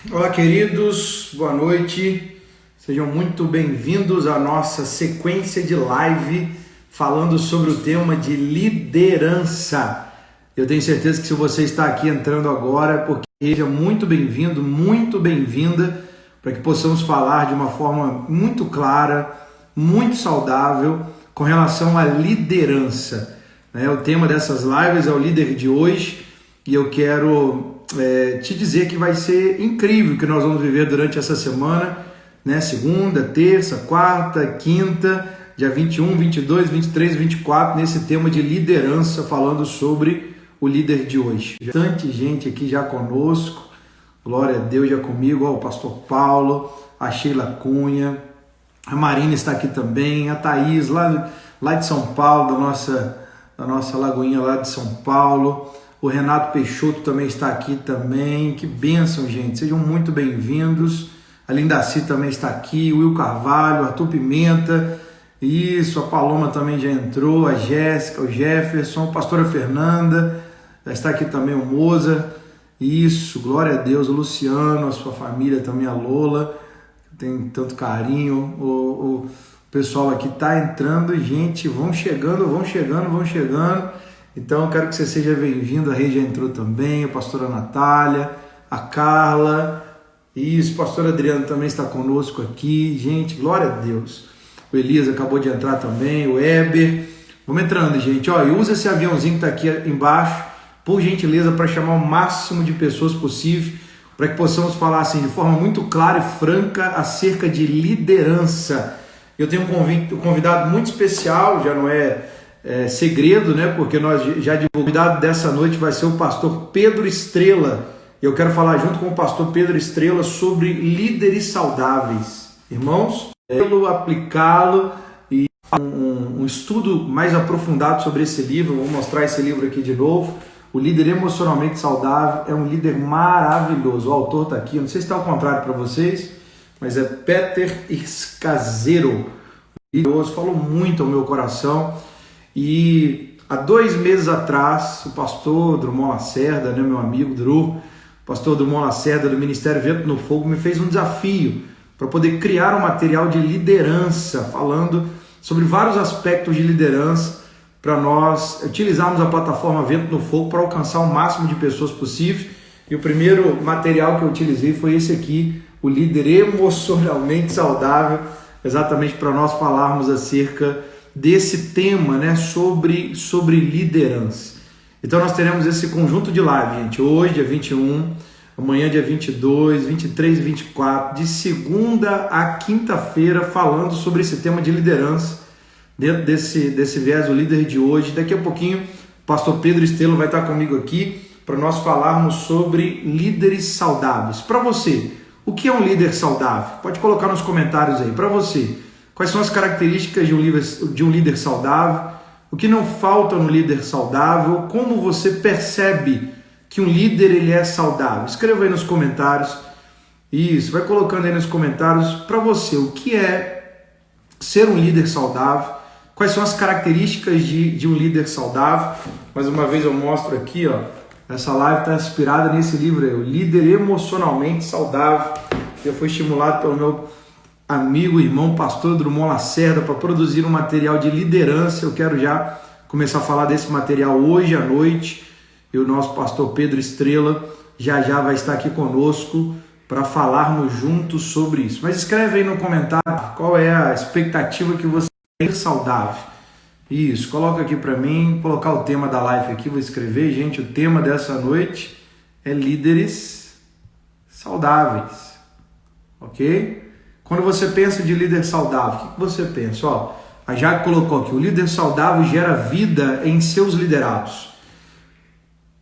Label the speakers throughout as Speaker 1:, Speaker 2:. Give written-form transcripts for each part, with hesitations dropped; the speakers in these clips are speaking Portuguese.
Speaker 1: Olá, queridos, boa noite. Sejam muito bem-vindos à nossa sequência de live falando sobre o tema de liderança. Eu tenho certeza que se você está aqui entrando agora, é porque seja muito bem-vindo, muito bem-vinda, para que possamos falar de uma forma muito clara, muito saudável com relação à liderança. O tema dessas lives é o líder de hoje e eu quero te dizer que vai ser incrível o que nós vamos viver durante essa semana, né? Segunda, terça, quarta, quinta, dia 21, 22, 23, 24, nesse tema de liderança, falando sobre o líder de hoje. Bastante gente aqui já conosco, glória a Deus, já comigo, ó, o pastor Paulo, a Sheila Cunha, a Marina está aqui também, a Thaís, lá de São Paulo, da nossa Lagoinha lá de São Paulo. O Renato Peixoto também está aqui também. Que bênção, gente. Sejam muito bem-vindos. A Lindaci também está aqui. O Will Carvalho, Arthur Pimenta. Isso, a Paloma também já entrou. A Jéssica, o Jefferson, a pastora Fernanda. Já está aqui também o Moza. Isso, glória a Deus. O Luciano, a sua família também, a Lola. Tem tanto carinho. O pessoal aqui está entrando. Gente, vão chegando. Então eu quero que você seja bem-vindo, a Rei já entrou também, a pastora Natália, a Carla, isso, o pastor Adriano também está conosco aqui, gente, glória a Deus. O Elias acabou de entrar também, o Eber, vamos entrando, gente, ó, e usa esse aviãozinho que está aqui embaixo, por gentileza, para chamar o máximo de pessoas possível, para que possamos falar assim, de forma muito clara e franca acerca de liderança. Eu tenho um convidado muito especial, já não é segredo, né? Porque nós já divulgamos. O convidado dessa noite vai ser o pastor Pedro Estrela. Eu quero falar junto com o pastor Pedro Estrela sobre líderes saudáveis. Irmãos, aplicá-lo e um estudo mais aprofundado sobre esse livro. Vou mostrar esse livro aqui de novo. O Líder Emocionalmente Saudável é um líder maravilhoso. O autor está aqui, eu não sei se está ao contrário para vocês, mas é Peter Scazzero. Falou muito ao meu coração. E há 2 meses atrás, o pastor Drummond Lacerda, né, meu amigo Dru, pastor Drummond Lacerda do Ministério Vento no Fogo, me fez um desafio para poder criar um material de liderança, falando sobre vários aspectos de liderança, para nós utilizarmos a plataforma Vento no Fogo para alcançar o máximo de pessoas possível. E o primeiro material que eu utilizei foi esse aqui, o Líder Emocionalmente Saudável, exatamente para nós falarmos acerca desse tema, né, sobre liderança. Então nós teremos esse conjunto de live, gente, hoje dia 21, amanhã dia 22, 23 e 24, de segunda a quinta-feira, falando sobre esse tema de liderança, dentro desse viés, o líder de hoje. Daqui a pouquinho, o pastor Pedro Estrela vai estar comigo aqui para nós falarmos sobre líderes saudáveis. Para você, o que é um líder saudável? Pode colocar nos comentários aí, para você. Quais são as características de um líder saudável? O que não falta no líder saudável? Como você percebe que um líder ele é saudável? Escreva aí nos comentários. Isso, vai colocando aí nos comentários para você o que é ser um líder saudável. Quais são as características de um líder saudável? Mais uma vez eu mostro aqui, ó. Essa live está inspirada nesse livro aí, o Líder Emocionalmente Saudável. Eu fui estimulado pelo meu amigo, irmão, pastor Drummond Lacerda, para produzir um material de liderança. Eu quero já começar a falar desse material hoje à noite. E o nosso pastor Pedro Estrela já vai estar aqui conosco para falarmos juntos sobre isso. Mas escreve aí no comentário qual é a expectativa que você tem saudável. Isso, coloca aqui para mim, colocar o tema da live aqui, vou escrever, gente, o tema dessa noite é líderes saudáveis, ok? Quando você pensa de líder saudável, o que você pensa? Ó, a Jaque colocou aqui, o líder saudável gera vida em seus liderados.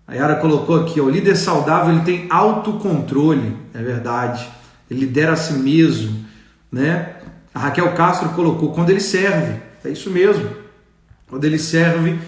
Speaker 1: A Yara colocou aqui, ó, o líder saudável ele tem autocontrole, é verdade, ele lidera a si mesmo, né? A Raquel Castro colocou, quando ele serve, é isso mesmo, quando ele serve,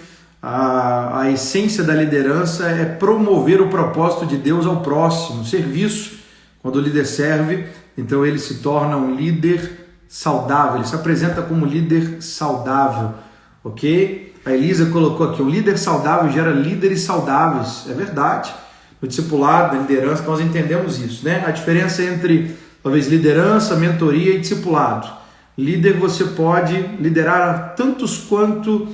Speaker 1: a essência da liderança é promover o propósito de Deus ao próximo, serviço. Quando o líder serve, então ele se torna um líder saudável, ele se apresenta como líder saudável, ok? A Elisa colocou aqui, um líder saudável gera líderes saudáveis, é verdade. no discipulado, na liderança, nós entendemos isso, né? A diferença entre, talvez, liderança, mentoria e discipulado. Líder, você pode liderar a tantos quanto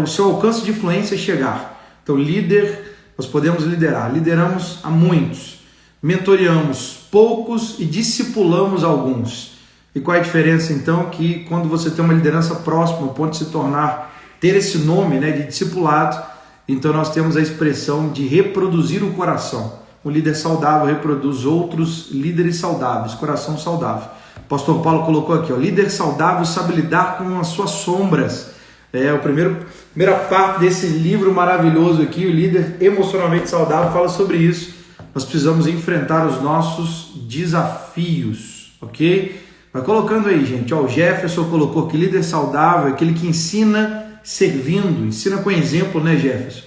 Speaker 1: o seu alcance de influência chegar. Então, líder, nós podemos liderar. Lideramos a muitos, mentoreamos poucos e discipulamos alguns. E qual é a diferença, então? Que quando você tem uma liderança próxima, ao ponto de se tornar, ter esse nome, né, de discipulado, então nós temos a expressão de reproduzir o coração. Um líder saudável reproduz outros líderes saudáveis, coração saudável. O pastor Paulo colocou aqui, ó, líder saudável sabe lidar com as suas sombras. A primeira parte desse livro maravilhoso aqui, o líder emocionalmente saudável, fala sobre isso. Nós precisamos enfrentar os nossos desafios, ok? Vai colocando aí, gente. Ó, o Jefferson colocou que líder saudável é aquele que ensina servindo, ensina com exemplo, né, Jefferson?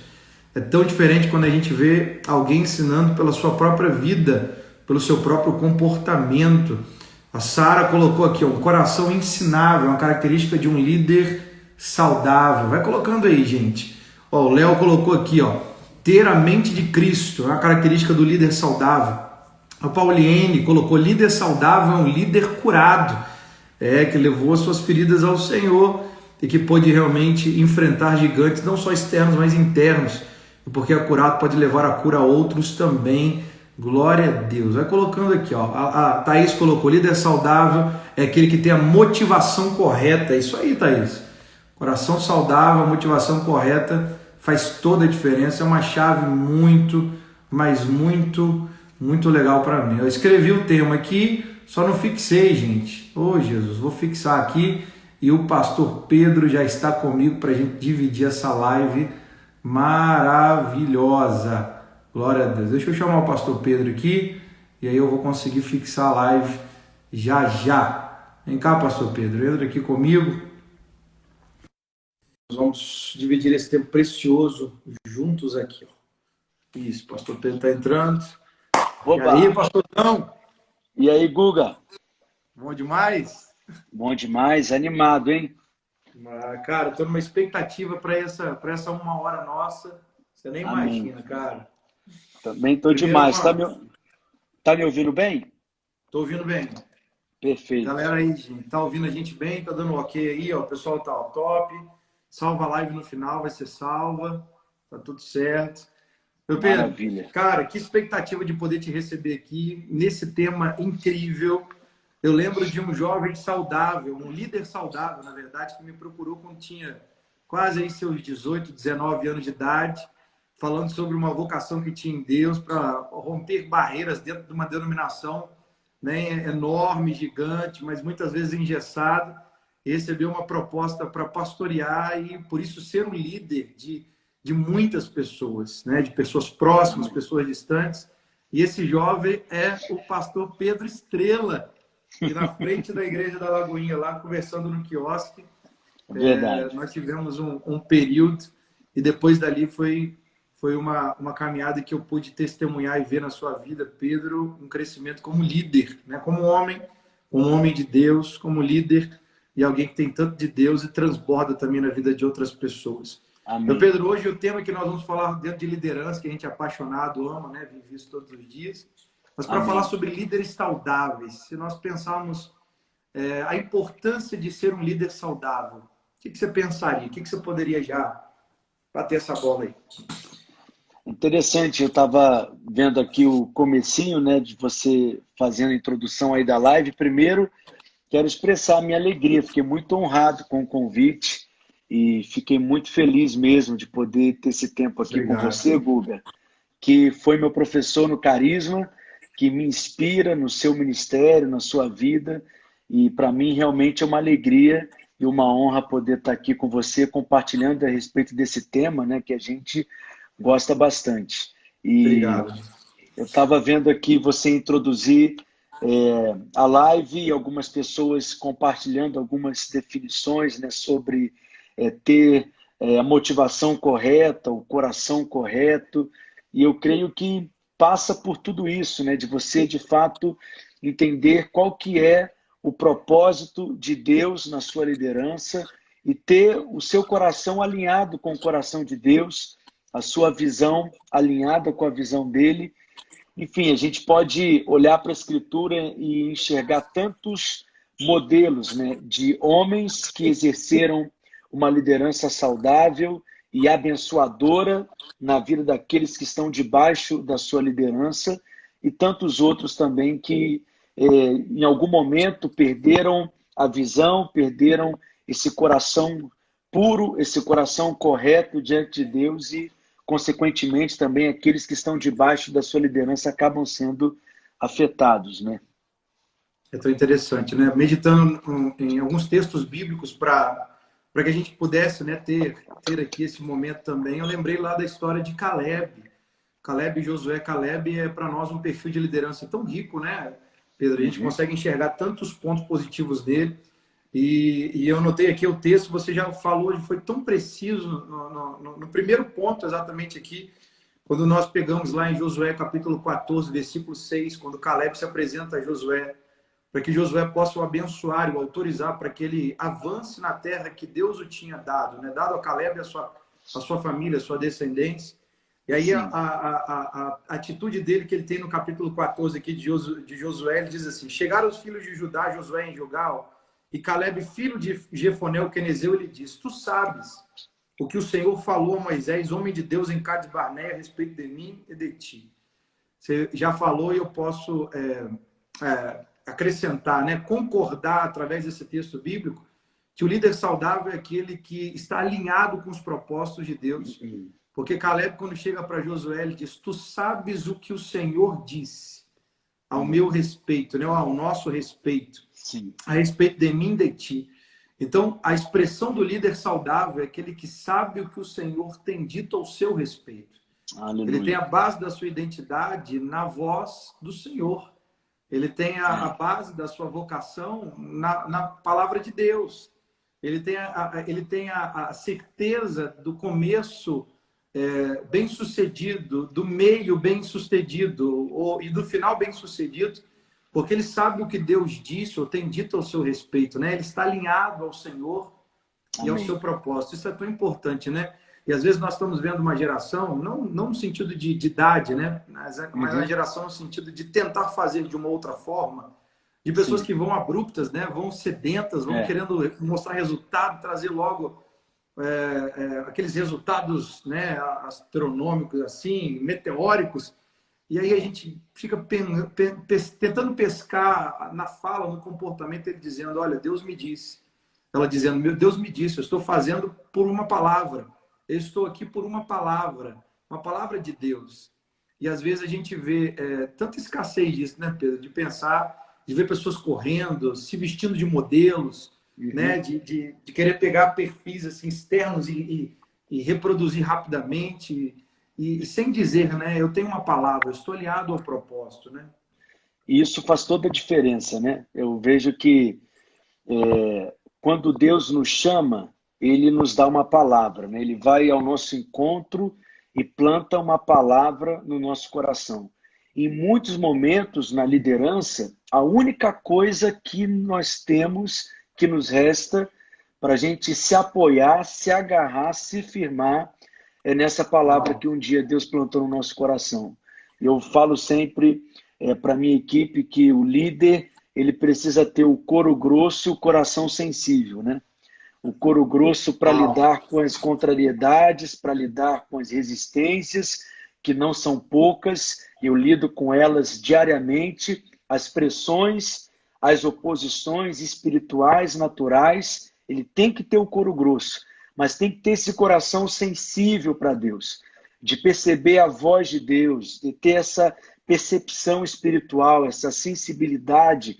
Speaker 1: É tão diferente quando a gente vê alguém ensinando pela sua própria vida, pelo seu próprio comportamento. A Sara colocou aqui, ó, um coração ensinável, uma característica de um líder saudável. Vai colocando aí, gente. Ó, o Léo colocou aqui, ó, ter a mente de Cristo, é uma característica do líder saudável. A Pauliene colocou, líder saudável é um líder curado, que levou as suas feridas ao Senhor e que pôde realmente enfrentar gigantes, não só externos, mas internos, porque a curado pode levar a cura a outros também. Glória a Deus. Vai colocando aqui, ó. A Thaís colocou, líder saudável é aquele que tem a motivação correta. É isso aí, Thaís. Coração saudável, a motivação correta faz toda a diferença. É uma chave muito, mas muito legal para mim. Eu escrevi o tema aqui, só não fixei, gente. Ô Jesus, vou fixar aqui e o pastor Pedro já está comigo para a gente dividir essa live maravilhosa. Glória a Deus. Deixa eu chamar o pastor Pedro aqui e aí eu vou conseguir fixar a live já. Vem cá, pastor Pedro, entra aqui comigo. Nós vamos dividir esse tempo precioso juntos aqui. Isso, pastor Pedro está entrando.
Speaker 2: Opa.
Speaker 1: E aí, pastorzão?
Speaker 2: E aí, Guga?
Speaker 1: Bom demais?
Speaker 2: Bom demais, animado, hein?
Speaker 1: Cara, estou numa expectativa para essa 1 hora nossa. Você nem
Speaker 2: Amém.
Speaker 1: imagina, cara.
Speaker 2: Também estou demais. Tá me ouvindo bem?
Speaker 1: Estou ouvindo bem.
Speaker 2: Perfeito.
Speaker 1: Galera aí, gente, tá ouvindo a gente bem? Tá dando ok aí, ó. O pessoal tá top. Salva a live no final, vai ser salva. Tá tudo certo. Meu Pedro,
Speaker 2: Maravilha.
Speaker 1: Cara, que expectativa de poder te receber aqui nesse tema incrível. Eu lembro de um jovem saudável, um líder saudável, na verdade, que me procurou quando tinha quase aí seus 18, 19 anos de idade, falando sobre uma vocação que tinha em Deus para romper barreiras dentro de uma denominação, né, enorme, gigante, mas muitas vezes engessado. Recebeu uma proposta para pastorear e, por isso, ser um líder de muitas pessoas, né, de pessoas próximas, pessoas distantes. E esse jovem é o pastor Pedro Estrela, e na frente da igreja da Lagoinha, lá conversando no quiosque.
Speaker 2: Verdade.
Speaker 1: Nós tivemos um período e depois dali foi uma caminhada que eu pude testemunhar e ver na sua vida, Pedro, um crescimento como líder, né? Como um homem de Deus, como líder e alguém que tem tanto de Deus e transborda também na vida de outras pessoas.
Speaker 2: Amém.
Speaker 1: Meu Pedro, hoje o tema que nós vamos falar dentro de liderança, que a gente é apaixonado, ama, né? Vive isso todos os dias. Mas para falar sobre líderes saudáveis, se nós pensarmos a importância de ser um líder saudável, o que você pensaria? O que você poderia já bater essa bola aí?
Speaker 2: Interessante, eu estava vendo aqui o comecinho, né, de você fazendo a introdução aí da live. Primeiro, quero expressar a minha alegria, fiquei muito honrado com o convite e fiquei muito feliz mesmo de poder ter esse tempo aqui com você, Guga, que foi meu professor no Carisma, que me inspira no seu ministério, na sua vida, e para mim realmente é uma alegria e uma honra poder estar aqui com você compartilhando a respeito desse tema, né, que a gente gosta bastante. E
Speaker 1: obrigado.
Speaker 2: Eu estava vendo aqui você introduzir a live e algumas pessoas compartilhando algumas definições, né, sobre ter a motivação correta, o coração correto, e eu creio que passa por tudo isso, né, de você, de fato, entender qual que é o propósito de Deus na sua liderança e ter o seu coração alinhado com o coração de Deus a sua visão alinhada com a visão dele. Enfim, a gente pode olhar para a Escritura e enxergar tantos modelos, né, de homens que exerceram uma liderança saudável e abençoadora na vida daqueles que estão debaixo da sua liderança, e tantos outros também que, em algum momento, perderam a visão, perderam esse coração puro, esse coração correto diante de Deus e, consequentemente, também aqueles que estão debaixo da sua liderança acabam sendo afetados, né?
Speaker 1: É tão interessante, né? Meditando em alguns textos bíblicos para que a gente pudesse, né, ter aqui esse momento também, eu lembrei lá da história de Caleb. Caleb e Josué. Caleb é para nós um perfil de liderança tão rico, né, Pedro? A gente consegue enxergar tantos pontos positivos dele. E eu notei aqui o texto, você já falou, foi tão preciso no primeiro ponto, exatamente aqui, quando nós pegamos lá em Josué capítulo 14, versículo 6, quando Caleb se apresenta a Josué, para que Josué possa o abençoar e o autorizar para que ele avance na terra que Deus o tinha dado, né? Dado a Caleb a sua família, a sua descendência. E aí a atitude dele que ele tem no capítulo 14 aqui de Josué, ele diz assim: chegaram os filhos de Judá, Josué em Gilgal, e Caleb, filho de Jefoné, o quenezeu, ele diz: tu sabes o que o Senhor falou a Moisés, homem de Deus, em Cades Barneia, a respeito de mim e de ti. Você já falou e eu posso acrescentar, né, concordar através desse texto bíblico, que o líder saudável é aquele que está alinhado com os propósitos de Deus. Porque Caleb, quando chega para Josué, ele diz: tu sabes o que o Senhor disse ao meu respeito, né, ao nosso respeito,
Speaker 2: Sim.
Speaker 1: A respeito de mim e de ti. Então, a expressão do líder saudável é aquele que sabe o que o Senhor tem dito ao seu respeito.
Speaker 2: Aleluia.
Speaker 1: Ele tem a base da sua identidade na voz do Senhor. Ele tem a base da sua vocação na palavra de Deus. Ele tem a certeza do começo bem-sucedido, do meio bem-sucedido e do final bem-sucedido, porque ele sabe o que Deus disse ou tem dito ao seu respeito, né? Ele está alinhado ao Senhor e ao seu propósito. Isso é tão importante, né? E às vezes nós estamos vendo uma geração, não no sentido de idade, né? Mas uma geração no sentido de tentar fazer de uma outra forma, de pessoas que vão abruptas, né? Vão sedentas, vão querendo mostrar resultado, trazer logo aqueles resultados, né, astronômicos, assim, meteóricos. E aí a gente fica tentando pescar na fala, no comportamento, ele dizendo: olha, Deus me disse. Ela dizendo: meu Deus me disse, eu estou fazendo por uma palavra. Eu estou aqui por uma palavra de Deus. E às vezes a gente vê tanta escassez disso, né, Pedro? De pensar, de ver pessoas correndo, se vestindo de modelos, né? De querer pegar perfis assim, externos e reproduzir rapidamente. E sem dizer, né? Eu tenho uma palavra, eu estou alinhado ao propósito, né?
Speaker 2: E isso faz toda a diferença, né? Eu vejo que quando Deus nos chama, Ele nos dá uma palavra, né? Ele vai ao nosso encontro e planta uma palavra no nosso coração. Em muitos momentos na liderança, a única coisa que nós temos, que nos resta, para a gente se apoiar, se agarrar, se firmar, é nessa palavra que um dia Deus plantou no nosso coração. Eu falo sempre para a minha equipe que o líder, ele precisa ter o couro grosso e o coração sensível, né? O couro grosso para lidar com as contrariedades, para lidar com as resistências, que não são poucas, eu lido com elas diariamente, as pressões, as oposições espirituais, naturais. Ele tem que ter o couro grosso, mas tem que ter esse coração sensível para Deus, de perceber a voz de Deus, de ter essa percepção espiritual, essa sensibilidade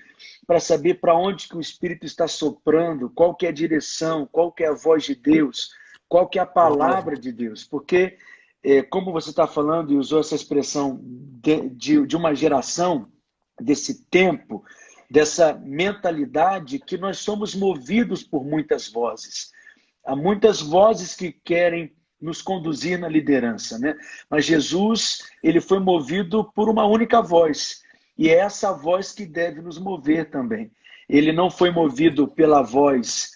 Speaker 2: para saber para onde que o Espírito está soprando, qual que é a direção, qual que é a voz de Deus, qual que é a palavra de Deus. Porque, como você está falando e usou essa expressão de uma geração, desse tempo, dessa mentalidade que nós somos movidos por muitas vozes. Há muitas vozes que querem nos conduzir na liderança, né? Mas Jesus, ele foi movido por uma única voz. E é essa voz que deve nos mover também. Ele não foi movido pela voz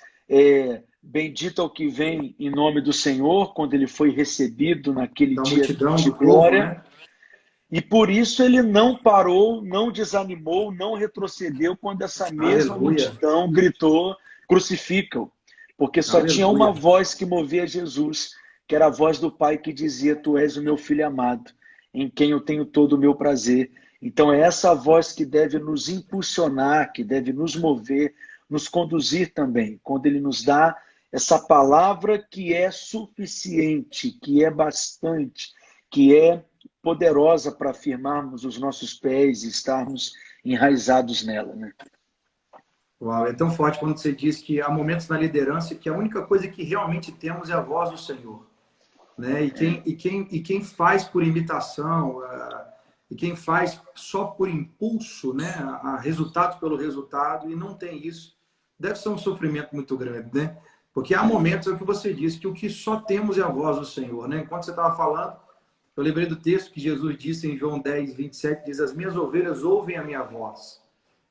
Speaker 2: bendito é o que vem em nome do Senhor, quando ele foi recebido naquele
Speaker 1: Da
Speaker 2: dia
Speaker 1: multidão
Speaker 2: de
Speaker 1: do povo,
Speaker 2: glória.
Speaker 1: né?
Speaker 2: E por isso ele não parou, não desanimou, não retrocedeu quando essa mesma
Speaker 1: Aleluia,
Speaker 2: multidão gritou: crucificam. Porque só tinha uma
Speaker 1: aleluia.
Speaker 2: voz que movia Jesus, que era a voz do Pai que dizia: Tu és o meu filho amado, em quem eu tenho todo o meu prazer. Então é essa voz que deve nos impulsionar, que deve nos mover, nos conduzir também, quando ele nos dá essa palavra que é suficiente, que é bastante, que é poderosa para afirmarmos os nossos pés e estarmos enraizados nela, né?
Speaker 1: Uau, é tão forte quando você diz que há momentos na liderança que a única coisa que realmente temos é a voz do Senhor, né? E quem faz por imitação, e quem faz só por impulso, né? A resultado pelo resultado, e não tem isso, deve ser um sofrimento muito grande, né? Porque há momentos, é o que você disse, que o que só temos é a voz do Senhor, né? Enquanto você estava falando, eu lembrei do texto que Jesus disse em João 10, 27, diz: as minhas ovelhas ouvem a minha voz.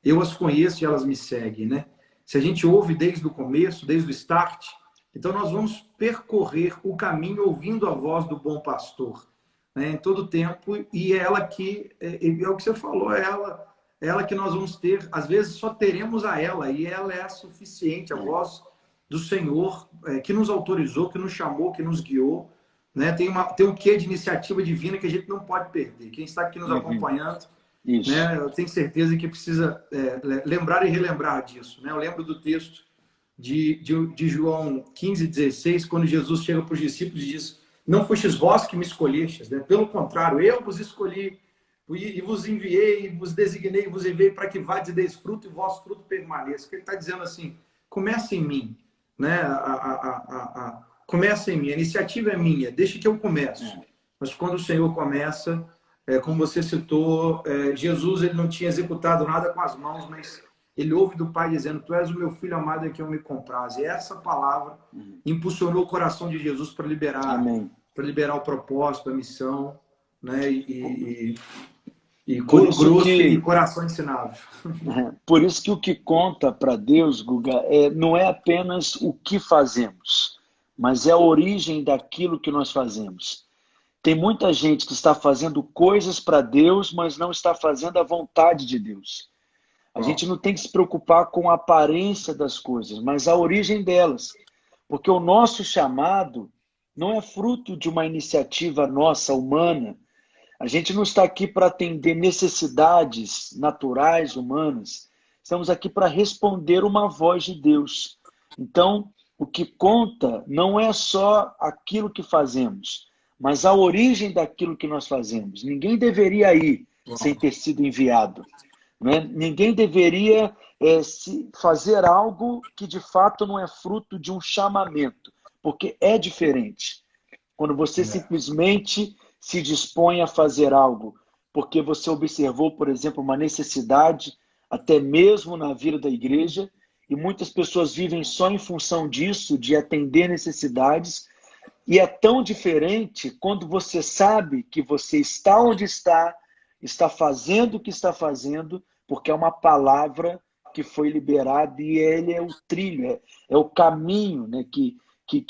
Speaker 1: Eu as conheço e elas me seguem, né? Se a gente ouve desde o começo, desde o start, então nós vamos percorrer o caminho ouvindo a voz do bom pastor, né? Em todo tempo, e é ela que, é o que você falou, é ela que nós vamos ter, às vezes só teremos a ela, e ela é suficiente, a voz do Senhor, que nos autorizou, que nos chamou, que nos guiou, né? Tem um quê de iniciativa divina que a gente não pode perder. Quem está aqui nos acompanhando,
Speaker 2: Isso.
Speaker 1: né, eu tenho certeza que precisa lembrar e relembrar disso, né? Eu lembro do texto de João 15, 16, quando Jesus chega para os discípulos e diz: não fostes vós que me escolhestes, né? Pelo contrário, eu vos escolhi e vos enviei, vos designei, vos enviei para que vades e deis fruto e o vosso fruto permaneça. Ele está dizendo assim: começa em mim, né? Começa em mim, a iniciativa é minha, deixa que eu comece. Mas quando o Senhor começa, como você citou, Jesus ele não tinha executado nada com as mãos, mas ele ouve do Pai dizendo: tu és o meu filho amado em quem eu me comprazo. E essa palavra impulsionou o coração de Jesus para liberar o propósito, a missão, né? E
Speaker 2: Por
Speaker 1: couro
Speaker 2: isso
Speaker 1: grosso e
Speaker 2: que,
Speaker 1: coração ensinável.
Speaker 2: por isso que o que conta para Deus, Guga, não é apenas o que fazemos, mas é a origem daquilo que nós fazemos. Tem muita gente que está fazendo coisas para Deus, mas não está fazendo a vontade de Deus. A gente não tem que se preocupar com a aparência das coisas, mas a origem delas. Porque o nosso chamado não é fruto de uma iniciativa nossa, humana. A gente não está aqui para atender necessidades naturais, humanas. Estamos aqui para responder uma voz de Deus. Então, o que conta não é só aquilo que fazemos, mas a origem daquilo que nós fazemos. Ninguém deveria ir sem ter sido enviado. Né? Ninguém deveria fazer algo que de fato não é fruto de um chamamento, porque é diferente. Quando você simplesmente se dispõe a fazer algo, porque você observou, por exemplo, uma necessidade, até mesmo na vida da igreja, e muitas pessoas vivem só em função disso, de atender necessidades, e é tão diferente quando você sabe que você está onde está fazendo o que está fazendo, porque é uma palavra que foi liberada e ele é o trilho, é o caminho, né, que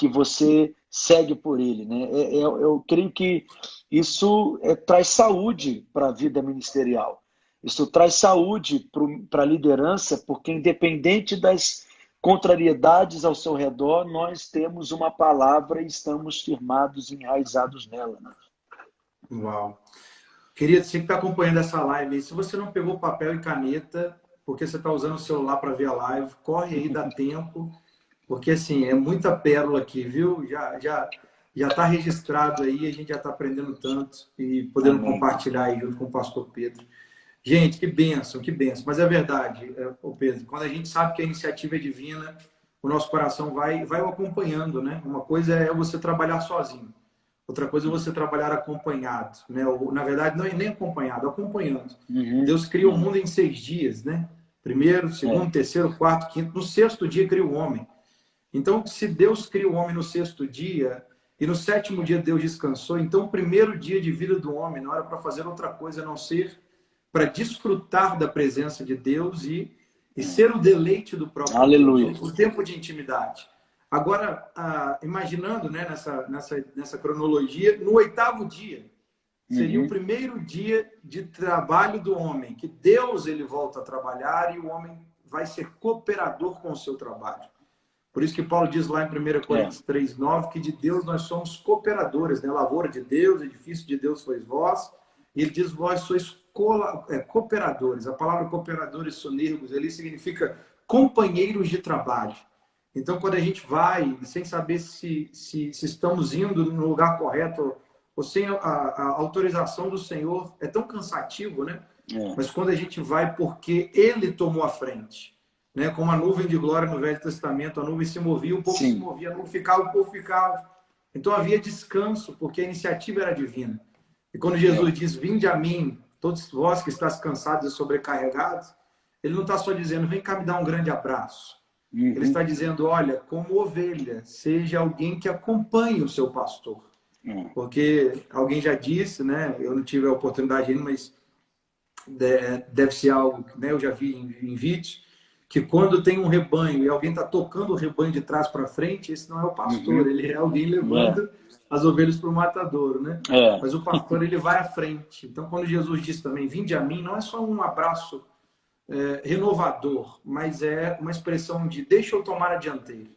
Speaker 2: você segue por ele. Né? Eu creio que isso traz saúde para a vida ministerial. Isso traz saúde para a liderança, porque independente das contrariedades ao seu redor, nós temos uma palavra e estamos firmados e enraizados nela. Né?
Speaker 1: Uau. Querido, você que está acompanhando essa live, se você não pegou papel e caneta, porque você está usando o celular para ver a live, corre aí, dá tempo, porque assim, é muita pérola aqui, viu? Já está registrado aí, a gente já está aprendendo tanto e podendo compartilhar aí junto com o pastor Pedro. Gente, que bênção, que bênção. Mas é verdade, Pedro, quando a gente sabe que a iniciativa é divina, o nosso coração vai o acompanhando, né? Uma coisa é você trabalhar sozinho. Outra coisa é você trabalhar acompanhado, né? Ou, na verdade, não é nem acompanhado, acompanhando. Deus cria o mundo em 6 dias, né? Primeiro, segundo, terceiro, quarto, quinto. No sexto dia cria o homem. Então, se Deus cria o homem no sexto dia e no sétimo dia Deus descansou, então o primeiro dia de vida do homem não era para fazer outra coisa a não ser para desfrutar da presença de Deus e ser o deleite do próprio
Speaker 2: Aleluia.
Speaker 1: Deus. O tempo de intimidade. Agora, imaginando, né, nessa cronologia, no 8º dia, seria o primeiro dia de trabalho do homem, que Deus ele volta a trabalhar e o homem vai ser cooperador com o seu trabalho. Por isso que Paulo diz lá em 1 Coríntios 3:9 que de Deus nós somos cooperadores, né? Lavoura de Deus, edifício de Deus sois vós. E ele diz, vós sois cooperadores. A palavra cooperadores, sonergos, ali significa companheiros de trabalho. Então, quando a gente vai, sem saber se estamos indo no lugar correto ou sem a autorização do Senhor, é tão cansativo, né? Mas quando a gente vai porque Ele tomou a frente, né? Como a nuvem de glória no Velho Testamento, a nuvem se movia, o povo se movia, a nuvem ficava, o povo ficava. Então havia descanso, porque a iniciativa era divina. E quando Jesus diz, vinde a mim, todos vós que estáis cansados e sobrecarregados, Ele não está só dizendo, vem cá me dar um grande abraço. Ele está dizendo, olha, como ovelha, seja alguém que acompanhe o seu pastor. Porque alguém já disse, né? Eu não tive a oportunidade ainda, mas deve ser algo que, né, eu já vi em vídeos, que quando tem um rebanho e alguém está tocando o rebanho de trás para frente, esse não é o pastor, ele é alguém levando as ovelhas para o matadouro, né? Mas o pastor, ele vai à frente. Então, quando Jesus diz também, vinde a mim, não é só um abraço renovador, mas é uma expressão de deixa eu tomar a dianteira.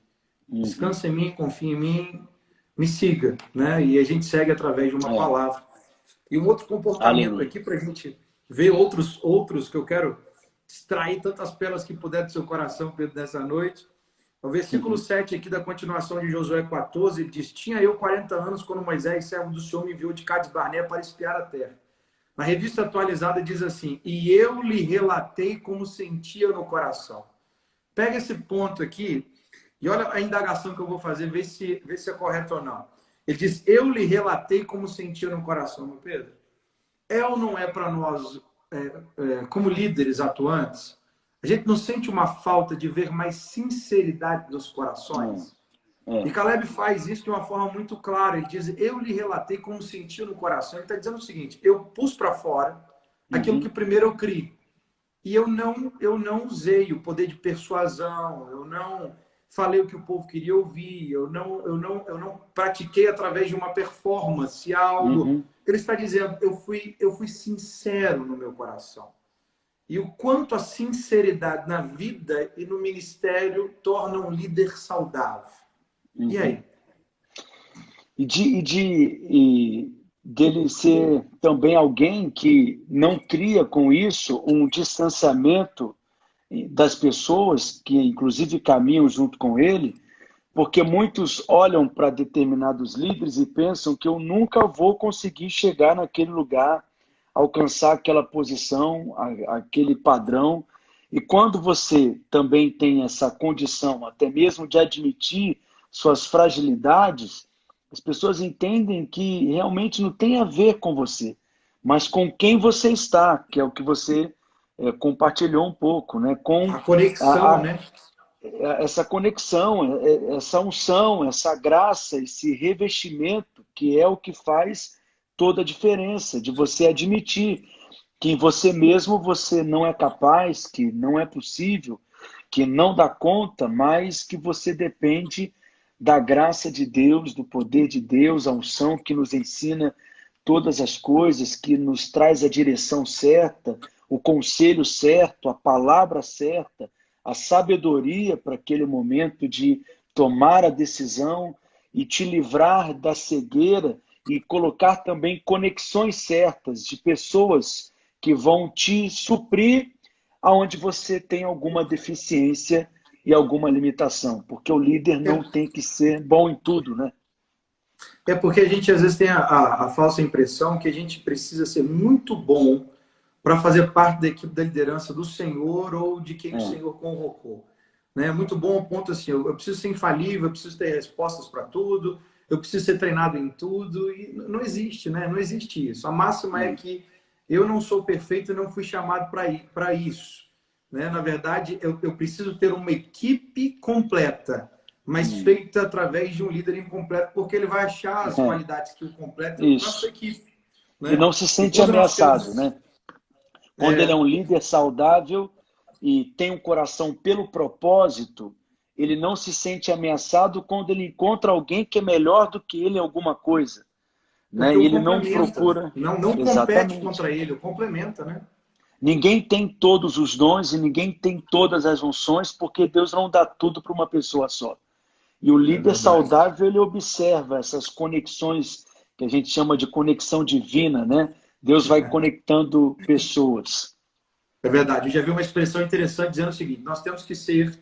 Speaker 1: Descansa em mim, confia em mim, me siga, né? E a gente segue através de uma palavra. E um outro comportamento aqui para a gente ver outros que eu quero extrair tantas pérolas que puder do seu coração, Pedro, nessa noite. O versículo 7 aqui da continuação de Josué 14, ele diz, tinha eu 40 anos quando Moisés, servo do Senhor, me enviou de Cades Barnea para espiar a terra. Na revista atualizada diz assim, e eu lhe relatei como sentia no coração. Pega esse ponto aqui e olha a indagação que eu vou fazer, vê se é correto ou não. Ele diz, eu lhe relatei como sentia no coração, meu Pedro. É ou não é para nós, como líderes atuantes, a gente não sente uma falta de ver mais sinceridade nos corações? E Caleb faz isso de uma forma muito clara. Ele diz, eu lhe relatei como sentia no coração. Ele está dizendo o seguinte, eu pus para fora aquilo que primeiro eu criei. E eu não usei o poder de persuasão, eu não falei o que o povo queria ouvir, eu não pratiquei através de uma performance, algo. Ele está dizendo, eu fui sincero no meu coração. E o quanto a sinceridade na vida e no ministério torna um líder saudável. E aí?
Speaker 2: E dele ser também alguém que não cria com isso um distanciamento das pessoas que, inclusive, caminham junto com ele, porque muitos olham para determinados líderes e pensam que eu nunca vou conseguir chegar naquele lugar, alcançar aquela posição, aquele padrão. E quando você também tem essa condição, até mesmo de admitir suas fragilidades, as pessoas entendem que realmente não tem a ver com você, mas com quem você está, que é o que você compartilhou um pouco, né? Com
Speaker 1: a conexão, né?
Speaker 2: Essa conexão, essa unção, essa graça, esse revestimento, que é o que faz toda a diferença, de você admitir que em você mesmo você não é capaz, que não é possível, que não dá conta, mas que você depende da graça de Deus, do poder de Deus, a unção que nos ensina todas as coisas, que nos traz a direção certa, o conselho certo, a palavra certa, a sabedoria para aquele momento de tomar a decisão e te livrar da cegueira e colocar também conexões certas de pessoas que vão te suprir aonde você tem alguma deficiência e alguma limitação, porque o líder não tem que ser bom em tudo, né?
Speaker 1: É porque a gente às vezes tem a falsa impressão que a gente precisa ser muito bom para fazer parte da equipe da liderança do Senhor ou de quem o Senhor convocou. Né? Muito bom ao ponto assim, eu preciso ser infalível, eu preciso ter respostas para tudo, eu preciso ser treinado em tudo, e não existe, né? Não existe isso. A máxima é que eu não sou perfeito e não fui chamado para isso. Né? Na verdade, eu preciso ter uma equipe completa, mas feita através de um líder incompleto, porque ele vai achar as qualidades que o completa na sua equipe. Né?
Speaker 2: E não se sente ameaçado, né? Quando ele é um líder saudável e tem um coração pelo propósito, ele não se sente ameaçado quando ele encontra alguém que é melhor do que ele em alguma coisa, né?
Speaker 1: Porque
Speaker 2: E
Speaker 1: o
Speaker 2: ele não
Speaker 1: complementa,
Speaker 2: procura...
Speaker 1: não compete
Speaker 2: Exatamente.
Speaker 1: contra ele, o complementa, né?
Speaker 2: Ninguém tem todos os dons e ninguém tem todas as unções, porque Deus não dá tudo para uma pessoa só. E o
Speaker 1: É
Speaker 2: líder
Speaker 1: verdade.
Speaker 2: saudável, ele observa essas conexões que a gente chama de conexão divina, né? Deus vai conectando pessoas.
Speaker 1: É verdade. Eu já vi uma expressão interessante dizendo o seguinte: nós temos que ser,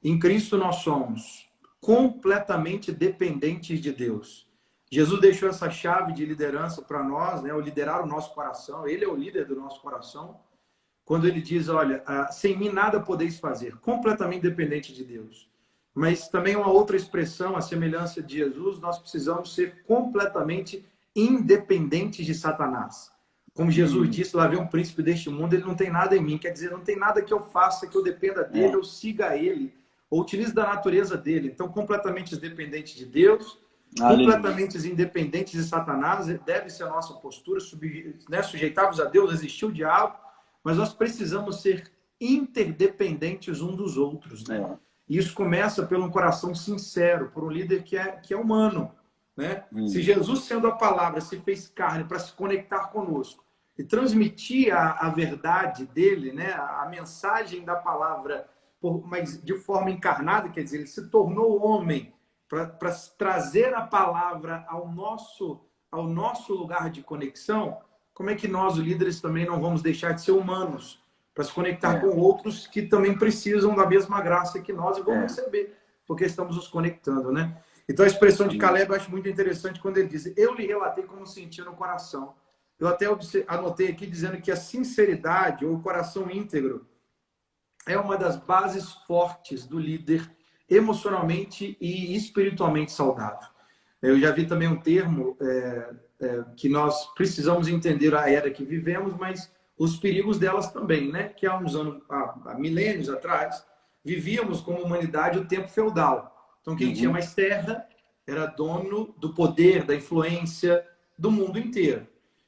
Speaker 1: em Cristo nós somos completamente dependentes de Deus. Jesus deixou essa chave de liderança para nós, né? O liderar o nosso coração. Ele é o líder do nosso coração. Quando ele diz, olha, sem mim nada podeis fazer, completamente dependente de Deus. Mas também uma outra expressão, a semelhança de Jesus, nós precisamos ser completamente independentes de Satanás. Como Jesus disse, lá vem um príncipe deste mundo, ele não tem nada em mim, quer dizer, não tem nada que eu faça, que eu dependa dele, ou siga ele, ou utilize da natureza dele. Então, completamente dependente de Deus,
Speaker 2: Aleluia.
Speaker 1: completamente independentes de Satanás, deve ser a nossa postura, né, sujeitar-vos a Deus, resistir o diabo, mas nós precisamos ser interdependentes um dos outros, né? E isso começa por um coração sincero, por um líder que é humano, né? Se Jesus, sendo a palavra, se fez carne para se conectar conosco e transmitir a verdade dele, né? A mensagem da palavra, mas de forma encarnada, quer dizer, ele se tornou homem para trazer a palavra ao nosso lugar de conexão. Como é que nós, os líderes, também não vamos deixar de ser humanos para se conectar com outros que também precisam da mesma graça que nós e vão receber, porque estamos nos conectando, né? Então, a expressão de Caleb eu acho muito interessante quando ele diz: eu lhe relatei como sentia no coração. Eu até anotei aqui dizendo que a sinceridade ou o coração íntegro é uma das bases fortes do líder emocionalmente e espiritualmente saudável. Eu já vi também um termo que nós precisamos entender a era que vivemos, mas os perigos delas também, né? Que há uns anos, há milênios atrás, vivíamos como humanidade o tempo feudal. Então, quem tinha mais terra era dono do poder, da influência do mundo inteiro.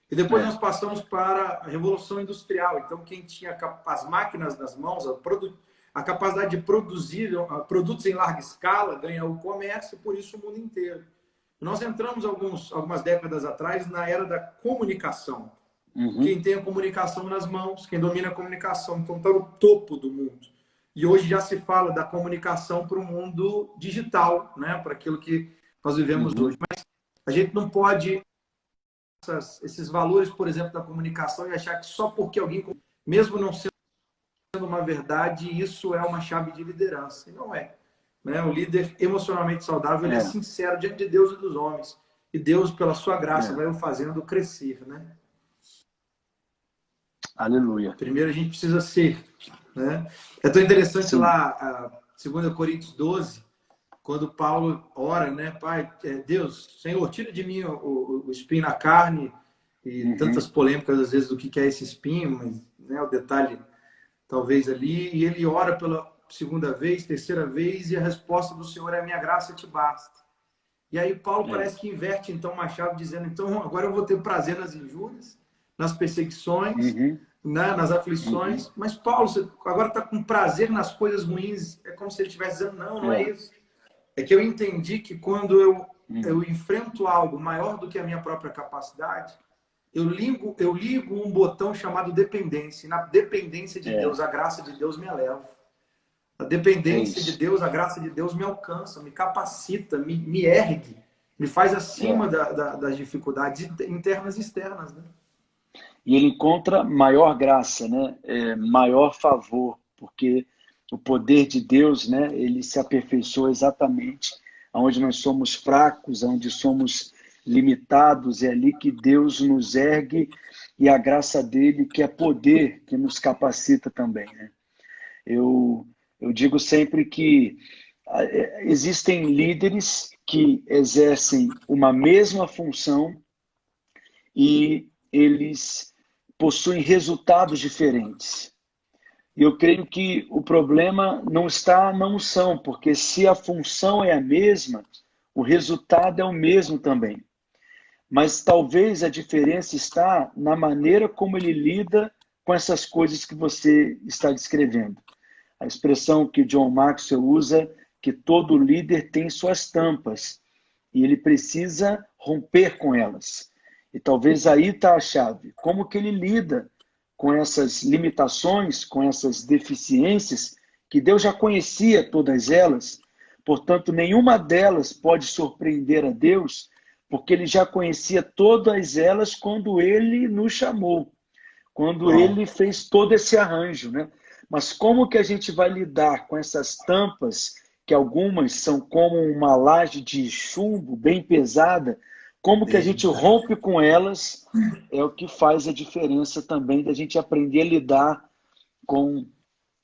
Speaker 1: E depois nós passamos para a Revolução Industrial. Então, quem tinha as máquinas nas mãos, a capacidade de produzir produtos em larga escala, ganha o comércio, e por isso o mundo inteiro. Nós entramos algumas décadas atrás na era da comunicação. Quem tem a comunicação nas mãos, quem domina a comunicação, então está no topo do mundo. E hoje já se fala da comunicação para o mundo digital, né? Para aquilo que nós vivemos hoje. Mas a gente não pode esses valores, por exemplo, da comunicação e achar que só porque alguém, mesmo não sendo uma verdade, isso é uma chave de liderança. E não é. Né? O líder emocionalmente saudável ele é sincero diante de Deus e dos homens. E Deus, pela sua graça, vai o fazendo crescer. Né?
Speaker 2: Aleluia.
Speaker 1: Primeiro a gente precisa ser. Né? É tão interessante lá, 2 Coríntios 12, quando Paulo ora, né? Pai, Deus, Senhor, tira de mim o espinho na carne, e tantas polêmicas às vezes do que é esse espinho, mas né, o detalhe talvez ali, e ele ora pela segunda vez, terceira vez, e a resposta do Senhor é: a minha graça te basta. E aí Paulo parece que inverte então uma chave, dizendo: então agora eu vou ter prazer nas injúrias, nas perseguições, né, nas aflições, mas Paulo, você agora está com prazer nas coisas ruins. É como se ele estivesse dizendo: não é isso. É que eu entendi que quando eu enfrento algo maior do que a minha própria capacidade, eu ligo um botão chamado dependência. E na dependência de Deus, a graça de Deus me eleva. A dependência de Deus, a graça de Deus me alcança, me capacita, me ergue, me faz acima das dificuldades internas e externas. Né?
Speaker 2: E ele encontra maior graça, né? Maior favor, porque o poder de Deus, né? Ele se aperfeiçoa exatamente onde nós somos fracos, onde somos limitados. É ali que Deus nos ergue, e a graça dele, que é poder, que nos capacita também. Né? Eu digo sempre que existem líderes que exercem uma mesma função e eles possuem resultados diferentes. E eu creio que o problema não está na unção, porque se a função é a mesma, o resultado é o mesmo também. Mas talvez a diferença está na maneira como ele lida com essas coisas que você está descrevendo. A expressão que John Maxwell usa que todo líder tem suas tampas e ele precisa romper com elas. E talvez aí está a chave. Como que ele lida com essas limitações, com essas deficiências, que Deus já conhecia todas elas, portanto, nenhuma delas pode surpreender a Deus, porque ele já conhecia todas elas quando ele nos chamou, quando
Speaker 1: Uau.
Speaker 2: ele fez todo esse arranjo, né? Mas como que a gente vai lidar com essas tampas, que algumas são como uma laje de chumbo bem pesada, como que a gente
Speaker 1: Eita.
Speaker 2: rompe com elas, é o que faz a diferença também da gente aprender a lidar com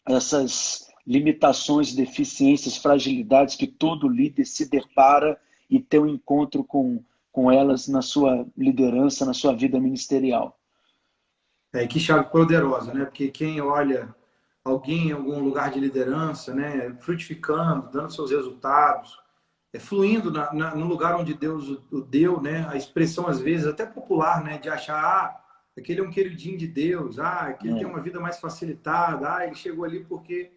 Speaker 2: essas limitações, deficiências, fragilidades que todo líder se depara e tem um encontro com elas na sua liderança, na sua vida ministerial.
Speaker 1: Que chave poderosa, né? Porque quem olha alguém em algum lugar de liderança, né, frutificando, dando seus resultados, fluindo no lugar onde Deus o deu, né? A expressão às vezes até popular, né, de achar, aquele é um queridinho de Deus, aquele tem uma vida mais facilitada, ele chegou ali porque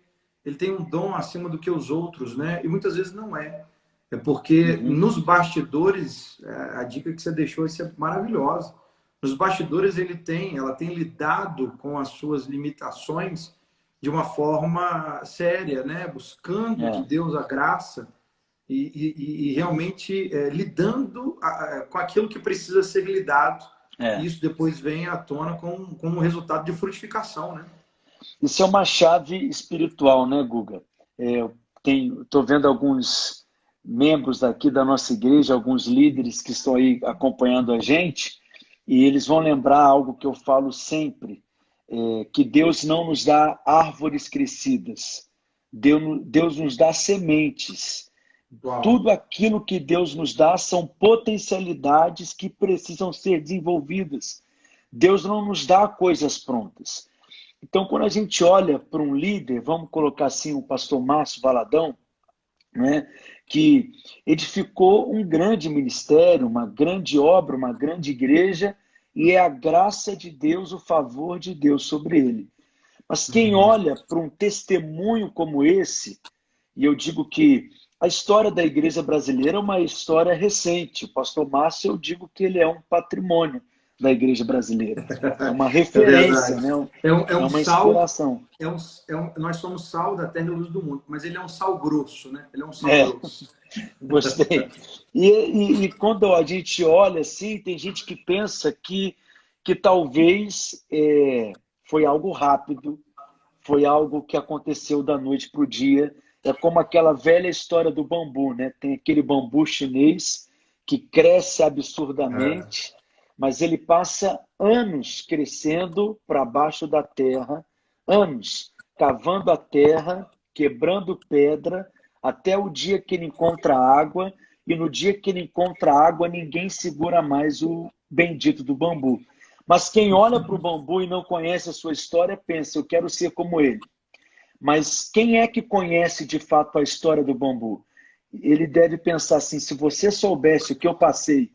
Speaker 1: ele tem um dom acima do que os outros, né? E muitas vezes não é. É porque
Speaker 2: Uhum.
Speaker 1: nos bastidores, a dica que você deixou, isso é maravilhosa. Nos bastidores ela tem lidado com as suas limitações de uma forma séria, né? Buscando de
Speaker 2: É,
Speaker 1: Deus a graça e realmente lidando com aquilo que precisa ser lidado. E
Speaker 2: é.
Speaker 1: isso depois vem à tona como um resultado de frutificação, né?
Speaker 2: Isso é uma chave espiritual, né, Guga? Eu estou vendo alguns membros aqui da nossa igreja, alguns líderes que estão aí acompanhando a gente, e eles vão lembrar algo que eu falo sempre, que Deus não nos dá árvores crescidas, Deus nos dá sementes.
Speaker 1: Uau.
Speaker 2: Tudo aquilo que Deus nos dá são potencialidades que precisam ser desenvolvidas. Deus não nos dá coisas prontas. Então, quando a gente olha para um líder, vamos colocar assim o pastor Márcio Valadão, né, que edificou um grande ministério, uma grande obra, uma grande igreja, e é a graça de Deus, o favor de Deus sobre ele. Mas quem
Speaker 1: Uhum.
Speaker 2: olha para um testemunho como esse, e eu digo que a história da igreja brasileira é uma história recente. O pastor Márcio, eu digo que ele é um patrimônio da igreja brasileira. É uma
Speaker 1: É
Speaker 2: referência,
Speaker 1: verdade.
Speaker 2: né?
Speaker 1: É
Speaker 2: É
Speaker 1: um
Speaker 2: uma
Speaker 1: sal,
Speaker 2: inspiração.
Speaker 1: nós somos sal da terra e luz do mundo, mas ele é um sal grosso, né? Ele é um sal
Speaker 2: É,
Speaker 1: grosso.
Speaker 2: gostei. E quando a gente olha assim, tem gente que pensa que talvez foi algo rápido, foi algo que aconteceu da noite para o dia. É como aquela velha história do bambu, né? Tem aquele bambu chinês que cresce
Speaker 1: É.
Speaker 2: absurdamente, mas ele passa anos crescendo para baixo da terra, anos cavando a terra, quebrando pedra, até o dia que ele encontra água, e no dia que ele encontra água, ninguém segura mais o bendito do bambu. Mas quem olha para o bambu e não conhece a sua história, pensa, eu quero ser como ele. Mas quem é que conhece de fato a história do bambu? Ele deve pensar assim: se você soubesse o que eu passei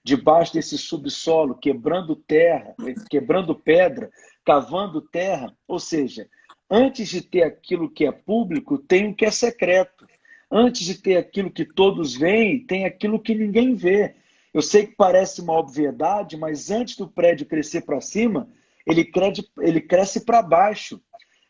Speaker 2: debaixo desse subsolo, quebrando terra, quebrando pedra, cavando terra, ou seja, antes de ter aquilo que é público, tem o que é secreto. Antes de ter aquilo que todos veem, tem aquilo que ninguém vê. Eu sei que parece uma obviedade, mas antes do prédio crescer para cima, ele cresce para baixo.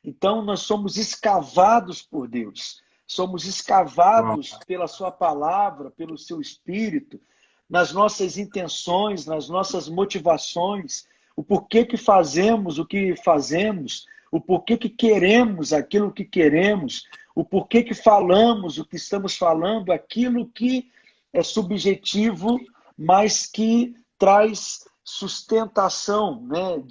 Speaker 2: Então, nós somos escavados por Deus, somos
Speaker 1: Uau.
Speaker 2: escavados pela Sua palavra, pelo Seu Espírito, nas nossas intenções, nas nossas motivações, o porquê que fazemos o que fazemos, o porquê que queremos aquilo que queremos, o porquê que falamos o que estamos falando, aquilo que é subjetivo, mas que traz sustentação, né,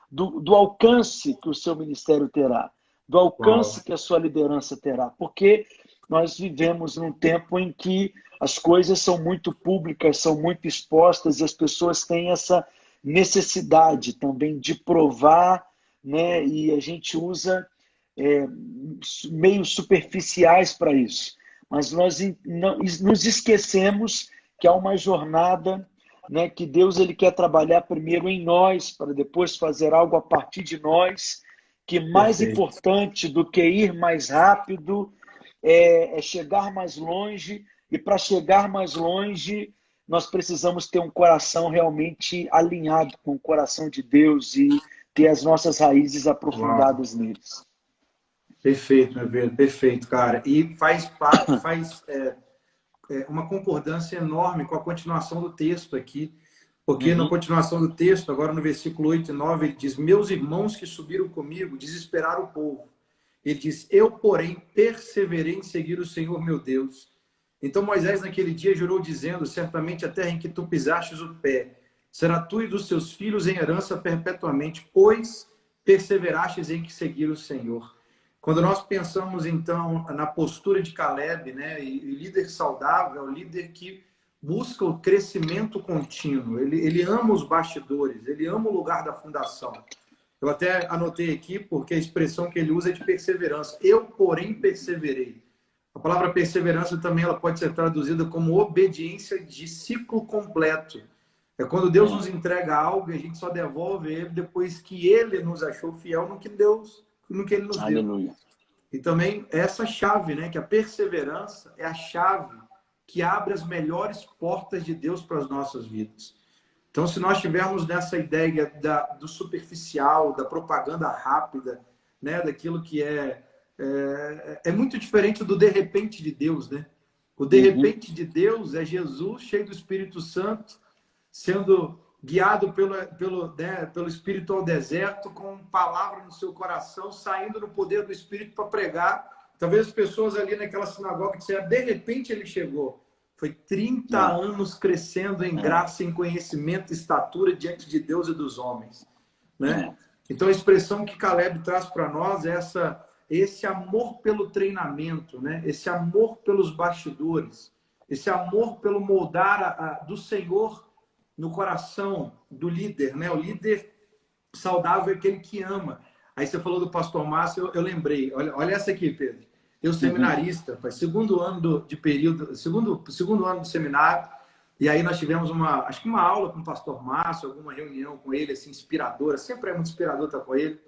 Speaker 2: do alcance que o seu ministério terá, do
Speaker 1: Uau.
Speaker 2: alcance que a sua liderança terá, porque nós vivemos num tempo em que as coisas são muito públicas, são muito expostas e as pessoas têm essa necessidade também de provar, né? E a gente usa é, meios superficiais para isso. Mas nós nos esquecemos que há uma jornada, né, que Deus ele quer trabalhar primeiro em nós, para depois fazer algo a partir de nós, que mais
Speaker 1: Perfeito.
Speaker 2: importante do que ir mais rápido é chegar mais longe, e para chegar mais longe, nós precisamos ter um coração realmente alinhado com o coração de Deus e ter as nossas raízes
Speaker 1: Uau.
Speaker 2: aprofundadas neles.
Speaker 1: Perfeito, meu Pedro, perfeito, cara. E faz uma concordância enorme com a continuação do texto aqui, porque na
Speaker 2: Uhum.
Speaker 1: continuação do texto, agora no versículo 8 e 9, ele diz: Meus irmãos que subiram comigo desesperaram o povo. Ele diz: Eu, porém, perseverei em seguir o Senhor meu Deus. Então Moisés naquele dia jurou dizendo: Certamente a terra em que tu pisastes o pé será tu e dos seus filhos em herança perpetuamente, pois perseverastes em que seguir o Senhor. Quando nós pensamos, então, na postura de Caleb, né, e líder saudável, é o líder que busca o crescimento contínuo, ele ama os bastidores, ele ama o lugar da fundação. Eu até anotei aqui, porque a expressão que ele usa é de perseverança. Eu, porém, perseverei. A palavra perseverança também ela pode ser traduzida como obediência de ciclo completo. É quando Deus nos entrega algo e a gente só devolve ele depois que ele nos achou fiel no que ele nos deu.
Speaker 2: Aleluia.
Speaker 1: E também essa chave, né, que a perseverança é a chave que abre as melhores portas de Deus para as nossas vidas. Então, se nós tivermos nessa ideia do superficial, da propaganda rápida, né, daquilo que é muito diferente do de repente de Deus, né? O de
Speaker 2: Uhum.
Speaker 1: repente de Deus é Jesus cheio do Espírito Santo, sendo guiado pelo Espírito ao deserto, com palavra no seu coração, saindo no poder do Espírito para pregar. Talvez as pessoas ali naquela sinagoga disseram, de repente ele chegou. Foi 30 anos crescendo em graça, em conhecimento e estatura diante de Deus e dos homens, né? Então a expressão que Caleb traz para nós é esse amor pelo treinamento, né? Esse amor pelos bastidores, esse amor pelo moldar do Senhor no coração do líder, né? O líder saudável é aquele que ama. Aí você falou do pastor Márcio, eu lembrei. Olha essa aqui, Pedro. Eu seminarista, faz segundo ano de período, segundo ano do seminário, e aí nós tivemos acho que uma aula com o pastor Márcio, alguma reunião com ele, assim, inspiradora. Sempre é muito inspirador estar com ele.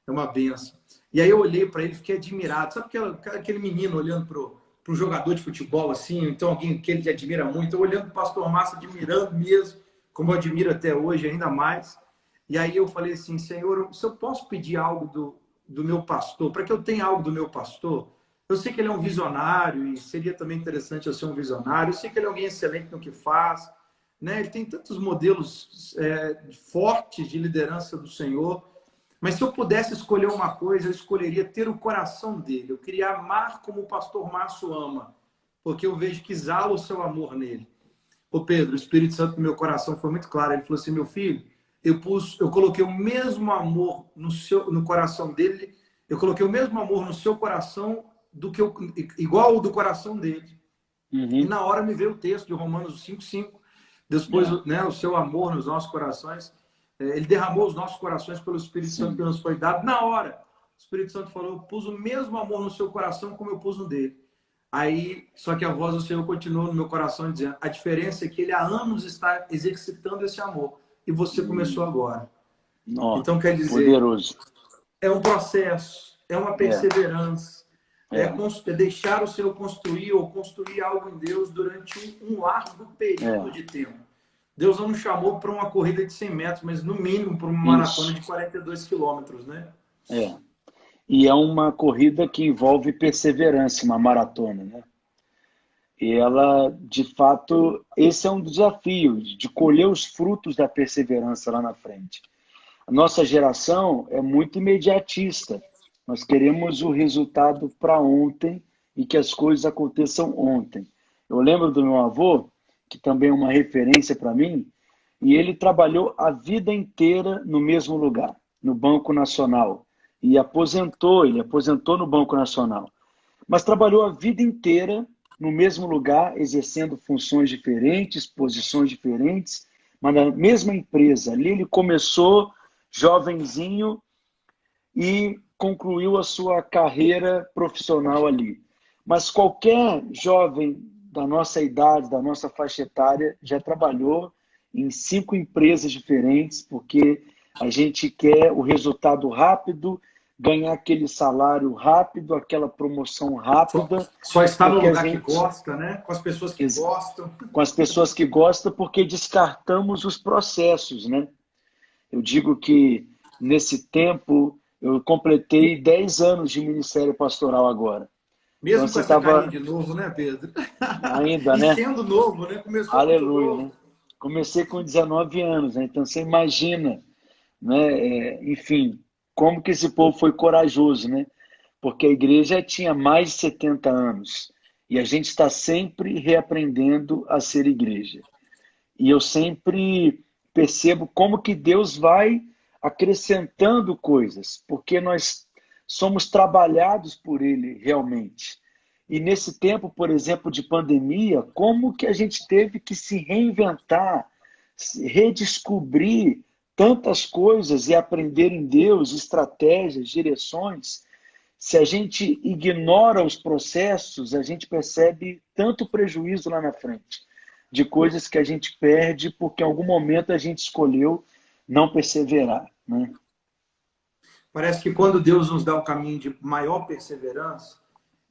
Speaker 1: É uma benção. E aí eu olhei para ele e fiquei admirado. Sabe aquele menino olhando para um jogador de futebol, assim, então alguém que ele admira muito, eu olhando para o pastor Márcio, admirando mesmo, como eu admiro até hoje, ainda mais. E aí eu falei assim, Senhor, se eu posso pedir algo do meu pastor, para que eu tenha algo do meu pastor, eu sei que ele é um visionário e seria também interessante eu ser um visionário, eu sei que ele é alguém excelente no que faz, né? Ele tem tantos modelos fortes de liderança do Senhor, mas se eu pudesse escolher uma coisa, eu escolheria ter o coração dele, eu queria amar como o pastor Márcio ama, porque eu vejo que exala o seu amor nele. Ô Pedro, o Espírito Santo no meu coração foi muito claro. Ele falou assim, meu filho, eu coloquei o mesmo amor no coração dele, eu coloquei o mesmo amor no seu coração igual ao do coração dele. E na hora me veio o texto de Romanos 5:5. Deus pôs, né, o seu amor nos nossos corações. Ele derramou os nossos corações pelo Espírito Santo que nos foi dado. Na hora, o Espírito Santo falou, eu pus o mesmo amor no seu coração como eu pus no dele. Aí, só que a voz do Senhor continuou no meu coração dizendo, a diferença é que ele há anos está exercitando esse amor e você começou agora. Então, quer dizer,
Speaker 2: Poderoso.
Speaker 1: é um processo, é uma perseverança, é deixar o Senhor construir ou construir algo em Deus durante um largo período de tempo. Deus não nos chamou para uma corrida de 100 metros, mas no mínimo para uma maratona de 42 quilômetros, né?
Speaker 2: E é uma corrida que envolve perseverança, uma maratona, né? E ela, de fato, esse é um desafio, de colher os frutos da perseverança lá na frente. A nossa geração é muito imediatista. Nós queremos o resultado para ontem e que as coisas aconteçam ontem. Eu lembro do meu avô, que também é uma referência para mim, e ele trabalhou a vida inteira no mesmo lugar, no Banco Nacional. E ele aposentou no Banco Nacional. Mas trabalhou a vida inteira no mesmo lugar, exercendo funções diferentes, posições diferentes, mas na mesma empresa. Ali ele começou jovenzinho e concluiu a sua carreira profissional ali. Mas qualquer jovem da nossa idade, da nossa faixa etária, já trabalhou em 5 empresas diferentes, porque a gente quer o resultado rápido, ganhar aquele salário rápido, aquela promoção rápida,
Speaker 1: Só está no
Speaker 2: porque a
Speaker 1: lugar que
Speaker 2: gente,
Speaker 1: gosta, né? Com as pessoas que gostam.
Speaker 2: com as pessoas que gostam, porque descartamos os processos, né? Eu digo que nesse tempo eu completei 10 anos de ministério pastoral agora. Então
Speaker 1: Mesmo com
Speaker 2: você
Speaker 1: essa carinha
Speaker 2: estava
Speaker 1: de novo, né, Pedro?
Speaker 2: ainda,
Speaker 1: E
Speaker 2: né?
Speaker 1: sendo novo, né? Começou muito
Speaker 2: Aleluia, né?
Speaker 1: novo.
Speaker 2: Comecei com 19 anos, né? Então você imagina, né? Enfim, como que esse povo foi corajoso, né? Porque a igreja tinha mais de 70 anos e a gente está sempre reaprendendo a ser igreja. E eu sempre percebo como que Deus vai acrescentando coisas, porque nós somos trabalhados por Ele realmente. E nesse tempo, por exemplo, de pandemia, como que a gente teve que se reinventar, redescobrir tantas coisas e aprender em Deus estratégias, direções. Se a gente ignora os processos, a gente percebe tanto prejuízo lá na frente, de coisas que a gente perde porque em algum momento a gente escolheu não perseverar, né?
Speaker 1: Parece que quando Deus nos dá um caminho de maior perseverança,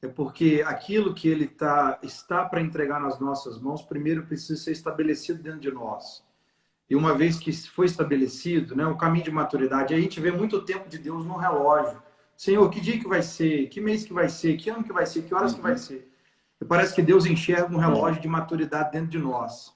Speaker 1: é porque aquilo que Ele está para entregar nas nossas mãos, primeiro precisa ser estabelecido dentro de nós. E uma vez que foi estabelecido, né, o caminho de maturidade, aí a gente vê muito tempo de Deus no relógio. Senhor, que dia que vai ser? Que mês que vai ser? Que ano que vai ser? Que horas que vai
Speaker 2: Uhum.
Speaker 1: ser? E parece que Deus enxerga um
Speaker 2: É,
Speaker 1: relógio de maturidade dentro de nós.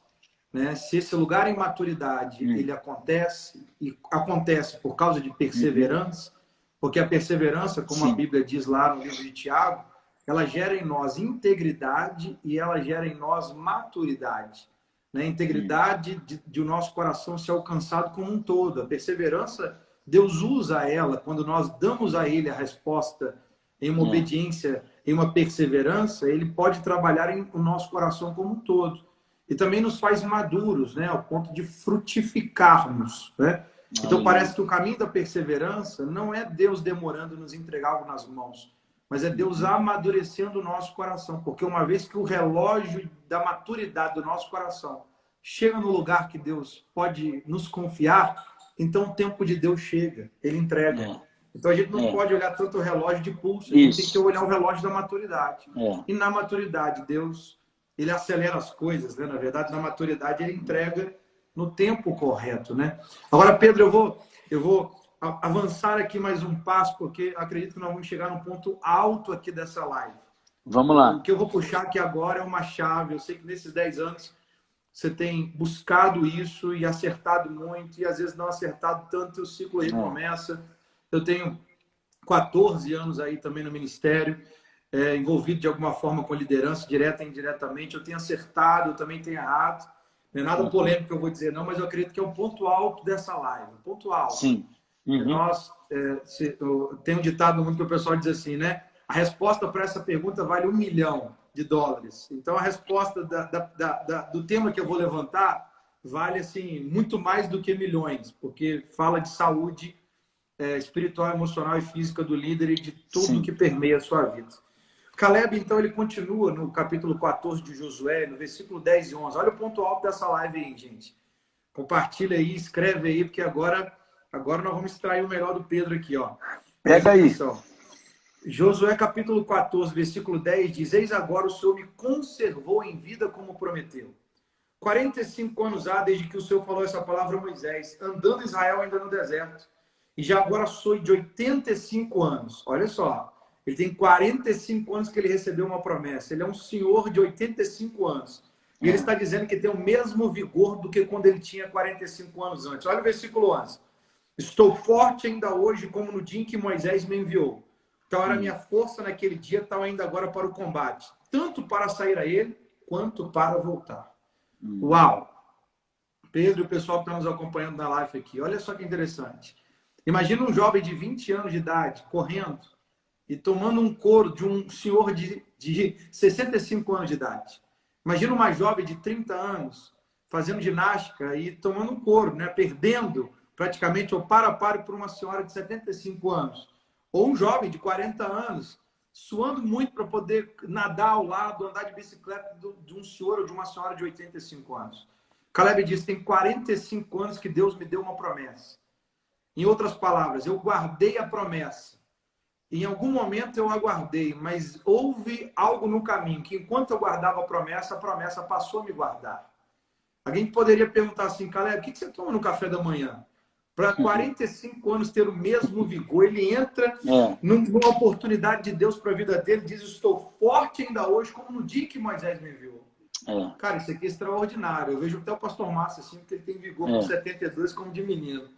Speaker 1: Né? Se esse lugar em maturidade
Speaker 2: uhum.
Speaker 1: ele acontece, e acontece por causa de
Speaker 2: Uhum.
Speaker 1: perseverança, porque a perseverança, como a
Speaker 2: Sim,
Speaker 1: Bíblia diz lá no livro de Tiago, ela gera em nós integridade e ela gera em nós maturidade. Né?
Speaker 2: uhum.
Speaker 1: Integridade de o nosso coração ser alcançado como um todo. A perseverança, Deus usa ela quando nós damos a Ele a resposta em uma
Speaker 2: É,
Speaker 1: obediência, em uma perseverança, Ele pode trabalhar em o nosso coração como um todo. E também nos faz maduros, né? Ao ponto de frutificarmos, né? Então
Speaker 2: aleluia.
Speaker 1: parece que o caminho da perseverança não é Deus demorando nos entregar algo nas mãos, mas é Deus
Speaker 2: Uhum.
Speaker 1: amadurecendo o nosso coração, porque uma vez que o relógio da maturidade do nosso coração chega no lugar que Deus pode nos confiar, então o tempo de Deus chega, Ele entrega. Então a gente não
Speaker 2: É,
Speaker 1: pode olhar tanto o relógio de pulso, a gente tem que
Speaker 2: isso.
Speaker 1: olhar o relógio da maturidade.
Speaker 2: É,
Speaker 1: E na maturidade, Deus, Ele acelera as coisas, né? Na verdade, na maturidade, Ele entrega no tempo correto, né? Agora, Pedro, eu vou avançar aqui mais um passo, porque acredito que nós vamos chegar no ponto alto aqui dessa live.
Speaker 2: vamos
Speaker 1: O
Speaker 2: lá.
Speaker 1: que eu vou puxar aqui agora é uma chave. Eu sei que nesses 10 anos você tem buscado isso e acertado muito, e às vezes não acertado tanto, e o ciclo
Speaker 2: É,
Speaker 1: recomeça. Eu tenho 14 anos aí também no ministério, envolvido de alguma forma com liderança, direta e indiretamente. Eu tenho acertado, eu também tenho errado. Não é nada
Speaker 2: uhum.
Speaker 1: polêmico que eu vou dizer, não, mas eu acredito que é um ponto alto dessa live, um ponto alto.
Speaker 2: Sim. Uhum.
Speaker 1: Tem um ditado no mundo que o pessoal diz assim, né? A resposta para essa pergunta vale US$ 1 milhão. Então, a resposta do tema que eu vou levantar vale assim muito mais do que milhões, porque fala de saúde espiritual, emocional e física do líder e de tudo que
Speaker 2: Sim.
Speaker 1: permeia a sua vida. Caleb, então, ele continua no capítulo 14 de Josué, no versículo 10 e 11. Olha o ponto alto dessa live aí, gente. Compartilha aí, escreve aí, porque agora nós vamos extrair o melhor do Pedro aqui, ó. Presta
Speaker 2: Pega aí.
Speaker 1: atenção. Josué capítulo 14, versículo 10 diz: Eis agora o Senhor me conservou em vida como prometeu. 45 anos há desde que o Senhor falou essa palavra a Moisés, andando Israel ainda no deserto. E já agora sou de 85 anos. Olha só, ele tem 45 anos que ele recebeu uma promessa. Ele é um senhor de 85 anos. E ele
Speaker 2: É.
Speaker 1: está dizendo que tem o mesmo vigor do que quando ele tinha 45 anos antes. Olha o versículo 11. Estou forte ainda hoje, como no dia em que Moisés me enviou. Tal era a minha força naquele dia, tal ainda agora para o combate. Tanto para sair a ele, quanto para voltar.
Speaker 2: Uhum.
Speaker 1: Uau! Pedro e o pessoal que está nos acompanhando na live aqui. Olha só que interessante. Imagina um jovem de 20 anos de idade correndo e tomando um couro de um senhor de 65 anos de idade. Imagina uma jovem de 30 anos fazendo ginástica e tomando um couro, né? Perdendo praticamente o para por uma senhora de 75 anos. Ou um jovem de 40 anos suando muito para poder nadar ao lado, andar de bicicleta de um senhor ou de uma senhora de 85 anos. Caleb diz: tem 45 anos que Deus me deu uma promessa. Em outras palavras, eu guardei a promessa. em algum momento eu aguardei, mas houve algo no caminho que enquanto eu guardava a promessa passou a me guardar. Alguém poderia perguntar assim, Caleb, o que você toma no café da manhã? Para 45 anos ter o mesmo vigor, ele entra
Speaker 2: É,
Speaker 1: numa oportunidade de Deus para a vida dele, diz, estou forte ainda hoje, como no dia que Moisés me viu.
Speaker 2: é,
Speaker 1: Cara, isso aqui é extraordinário. Eu vejo até o pastor Márcio, assim, que ele tem vigor com
Speaker 2: é.
Speaker 1: 72 como de menino.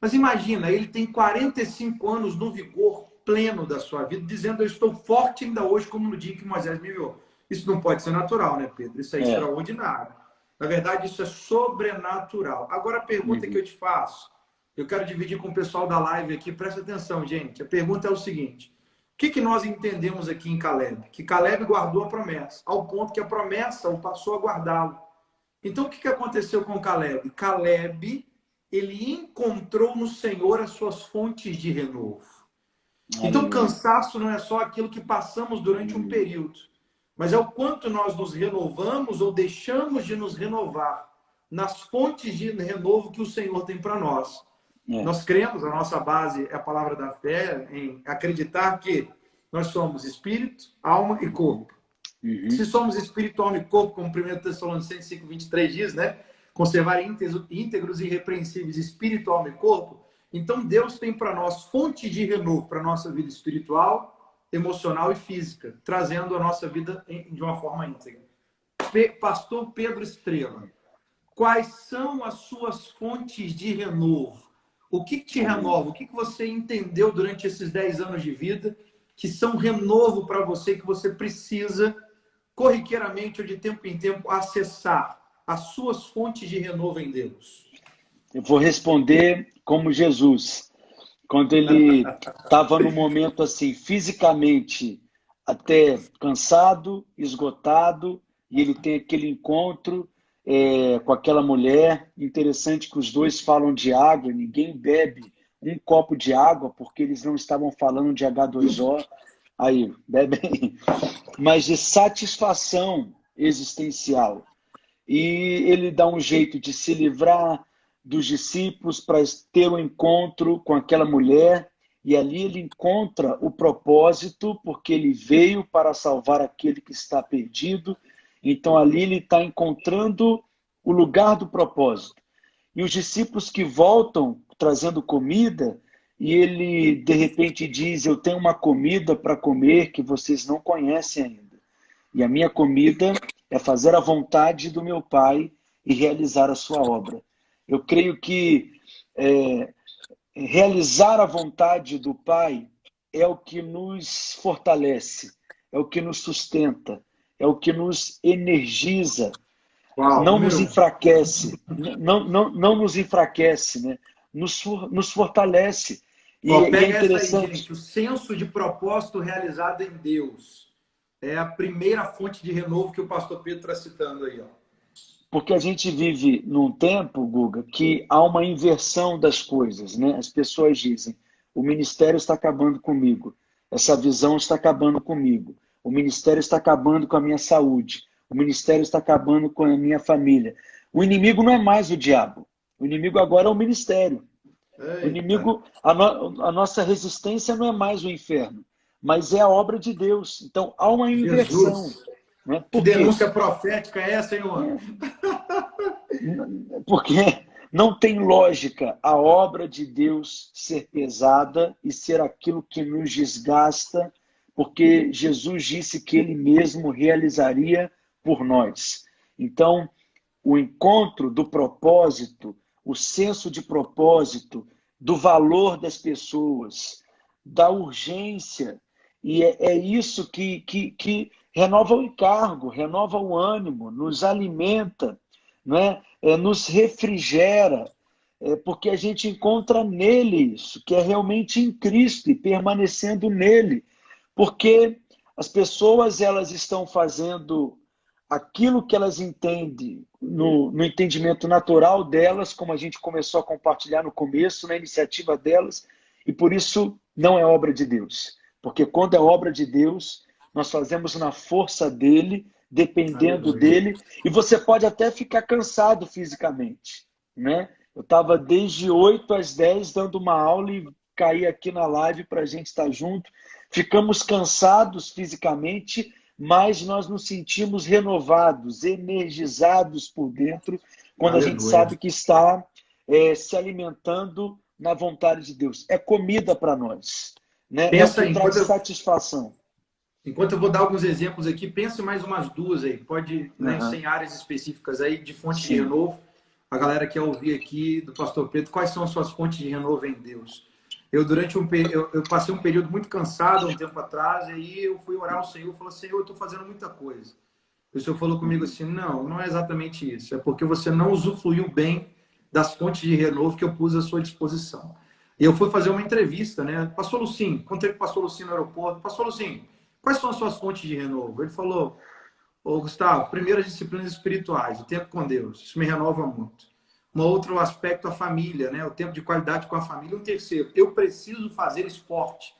Speaker 1: Mas imagina, ele tem 45 anos no vigor pleno da sua vida, dizendo, eu estou forte ainda hoje, como no dia que Moisés me viu. Isso não pode ser natural, né, Pedro? Isso é
Speaker 2: É.
Speaker 1: extraordinário. Na verdade, isso é sobrenatural. Agora, a pergunta que
Speaker 2: Uhum.
Speaker 1: eu te faço, eu quero dividir com o pessoal da live aqui, presta atenção, gente. A pergunta é o seguinte: o que nós entendemos aqui em Caleb? Que Caleb guardou a promessa, ao ponto que a promessa o passou a guardá-lo. Então, o que aconteceu com Caleb? Caleb, ele encontrou no Senhor as suas fontes de renovo. Então,
Speaker 2: Aleluia.
Speaker 1: cansaço não é só aquilo que passamos durante um período, mas é o quanto nós nos renovamos ou deixamos de nos renovar nas fontes de renovo que o Senhor tem para nós.
Speaker 2: É.
Speaker 1: Nós cremos, a nossa base é a palavra da fé, em acreditar que nós somos espírito, alma e corpo.
Speaker 2: Uhum.
Speaker 1: Se somos espírito, alma e corpo, como 1 Tessalonicenses 5:23 diz, né? Conservar íntegros e irrepreensíveis espírito, alma e corpo. Então Deus tem para nós fonte de renovo para a nossa vida espiritual, emocional e física, trazendo a nossa vida de uma forma íntegra. Pastor Pedro Estrela, quais são as suas fontes de renovo? O que te
Speaker 2: Amém.
Speaker 1: renova? O que você entendeu durante esses 10 anos de vida que são renovo para você, que você precisa corriqueiramente ou de tempo em tempo acessar as suas fontes de renovo em Deus?
Speaker 2: Eu vou responder como Jesus, quando ele estava no momento assim, fisicamente até cansado, esgotado, e ele tem aquele encontro com aquela mulher. Interessante que os dois falam de água, ninguém bebe um copo de água, porque eles não estavam falando de H2O. Aí, bebem, mas de satisfação existencial. E ele dá um jeito de se livrar dos discípulos para ter um encontro com aquela mulher, e ali ele encontra o propósito, porque ele veio para salvar aquele que está perdido. Então ali ele está encontrando o lugar do propósito. E os discípulos que voltam trazendo comida, e ele de repente diz: eu tenho uma comida para comer que vocês não conhecem ainda. E a minha comida é fazer a vontade do meu Pai e realizar a sua obra. Eu creio que realizar a vontade do Pai é o que nos fortalece, é o que nos sustenta, é o que nos energiza,
Speaker 1: Uau,
Speaker 2: não nos
Speaker 1: número um.
Speaker 2: enfraquece, não nos enfraquece, né? Nos fortalece.
Speaker 1: Ó,
Speaker 2: E é
Speaker 1: pega essa aí,
Speaker 2: interessante.
Speaker 1: gente. O senso de propósito realizado em Deus é a primeira fonte de renovo que o pastor Pedro está citando aí. Ó.
Speaker 2: Porque a gente vive num tempo, Guga, que há uma inversão das coisas, né? As pessoas dizem: o ministério está acabando comigo, essa visão está acabando comigo, o ministério está acabando com a minha saúde, o ministério está acabando com a minha família. O inimigo não é mais o diabo, o inimigo agora é o ministério. O
Speaker 1: Eita,
Speaker 2: inimigo, a nossa resistência não é mais o inferno, mas é a obra de Deus. Então há uma inversão.
Speaker 1: Jesus.
Speaker 2: Né?
Speaker 1: Que
Speaker 2: Por quê?
Speaker 1: denúncia profética é essa, hein, Luan?
Speaker 2: Porque não tem lógica a obra de Deus ser pesada e ser aquilo que nos desgasta, porque Jesus disse que ele mesmo realizaria por nós. Então, o encontro do propósito, o senso de propósito, do valor das pessoas, da urgência, e é isso que renova o encargo, renova o ânimo, nos alimenta, né? Nos refrigera, porque a gente encontra nele isso, que é realmente em Cristo e permanecendo nele. Porque as pessoas elas estão fazendo aquilo que elas entendem no entendimento natural delas, como a gente começou a compartilhar no começo, na iniciativa delas, e por isso não é obra de Deus. Porque quando é obra de Deus, nós fazemos na força dele, dependendo
Speaker 1: Aleluia.
Speaker 2: dele, e você pode até ficar cansado fisicamente, né? Eu estava desde 8 às 10 dando uma aula e caí aqui na live para a gente estar junto. ficamos cansados fisicamente, mas nós nos sentimos renovados, energizados por dentro, quando a gente
Speaker 1: Aleluia.
Speaker 2: sabe que está se alimentando na vontade de Deus. É comida para nós, né? É o
Speaker 1: Pensa
Speaker 2: que
Speaker 1: aí,
Speaker 2: traz satisfação.
Speaker 1: enquanto eu vou dar alguns exemplos aqui, pense mais umas duas aí. Pode, né,
Speaker 2: Uhum.
Speaker 1: sem áreas específicas aí, de fonte de
Speaker 2: Sim.
Speaker 1: renovo. A galera quer ouvir aqui do pastor Pedro, quais são as suas fontes de renovo em Deus? Eu passei um período muito cansado há um tempo atrás, e aí eu fui orar ao Senhor, falei, Senhor, eu estou fazendo muita coisa. O Senhor falou comigo
Speaker 2: Uhum.
Speaker 1: assim, não, não é exatamente isso. É porque você não usufruiu bem das fontes de renovo que eu pus à sua disposição. E eu fui fazer uma entrevista, né? Pastor Lucim, encontrei com o pastor Lucim no aeroporto. Pastor Lucim, quais são as suas fontes de renovo? Ele falou, ô Gustavo, primeiro as disciplinas espirituais, o tempo com Deus, isso me renova muito. Um outro aspecto, a família, né? O tempo de qualidade com a família. Um terceiro, eu preciso fazer esporte.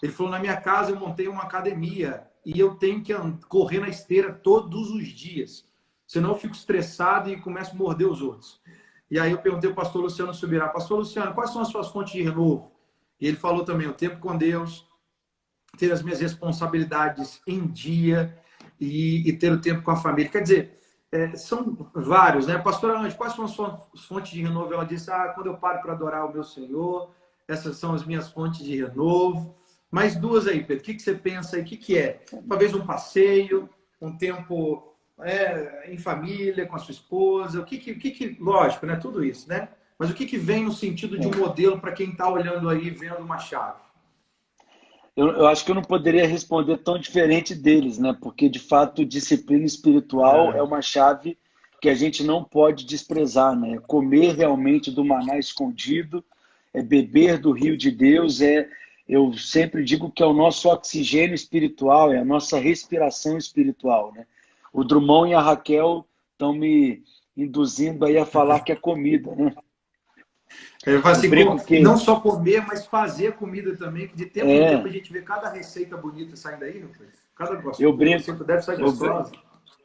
Speaker 1: Ele falou, na minha casa eu montei uma academia e eu tenho que correr na esteira todos os dias. Senão eu fico estressado e começo a morder os outros. E aí eu perguntei ao pastor Luciano Subirá, pastor Luciano, quais são as suas fontes de renovo? E ele falou também, o tempo com Deus, ter as minhas responsabilidades em dia e ter o tempo com a família. Quer dizer, são vários, né? Pastora Anjo, quais são as suas fontes de renovo? Ela disse, quando eu paro para adorar o meu Senhor, essas são as minhas fontes de renovo. Mais duas aí, Pedro. O que você pensa aí? O que é? Talvez um passeio, um tempo em família, com a sua esposa. Lógico, né? Tudo isso, né? Mas o que vem no sentido de um modelo para quem está olhando aí, vendo uma chave?
Speaker 2: Eu acho que eu não poderia responder tão diferente deles, né? Porque, de fato, disciplina espiritual é uma chave que a gente não pode desprezar, né? Comer realmente do maná escondido, é beber do rio de Deus, eu sempre digo que é o nosso oxigênio espiritual, é a nossa respiração espiritual, né? O Drummond e a Raquel estão me induzindo aí a falar que é comida, né?
Speaker 1: Ele fala
Speaker 2: Eu
Speaker 1: assim,
Speaker 2: brinco que
Speaker 1: não só comer, mas fazer comida também, que de tempo em tempo a
Speaker 2: é,
Speaker 1: gente vê cada receita bonita saindo daí, rapaz. Cada
Speaker 2: eu brinco,
Speaker 1: receita deve ser
Speaker 2: eu,
Speaker 1: gostosa.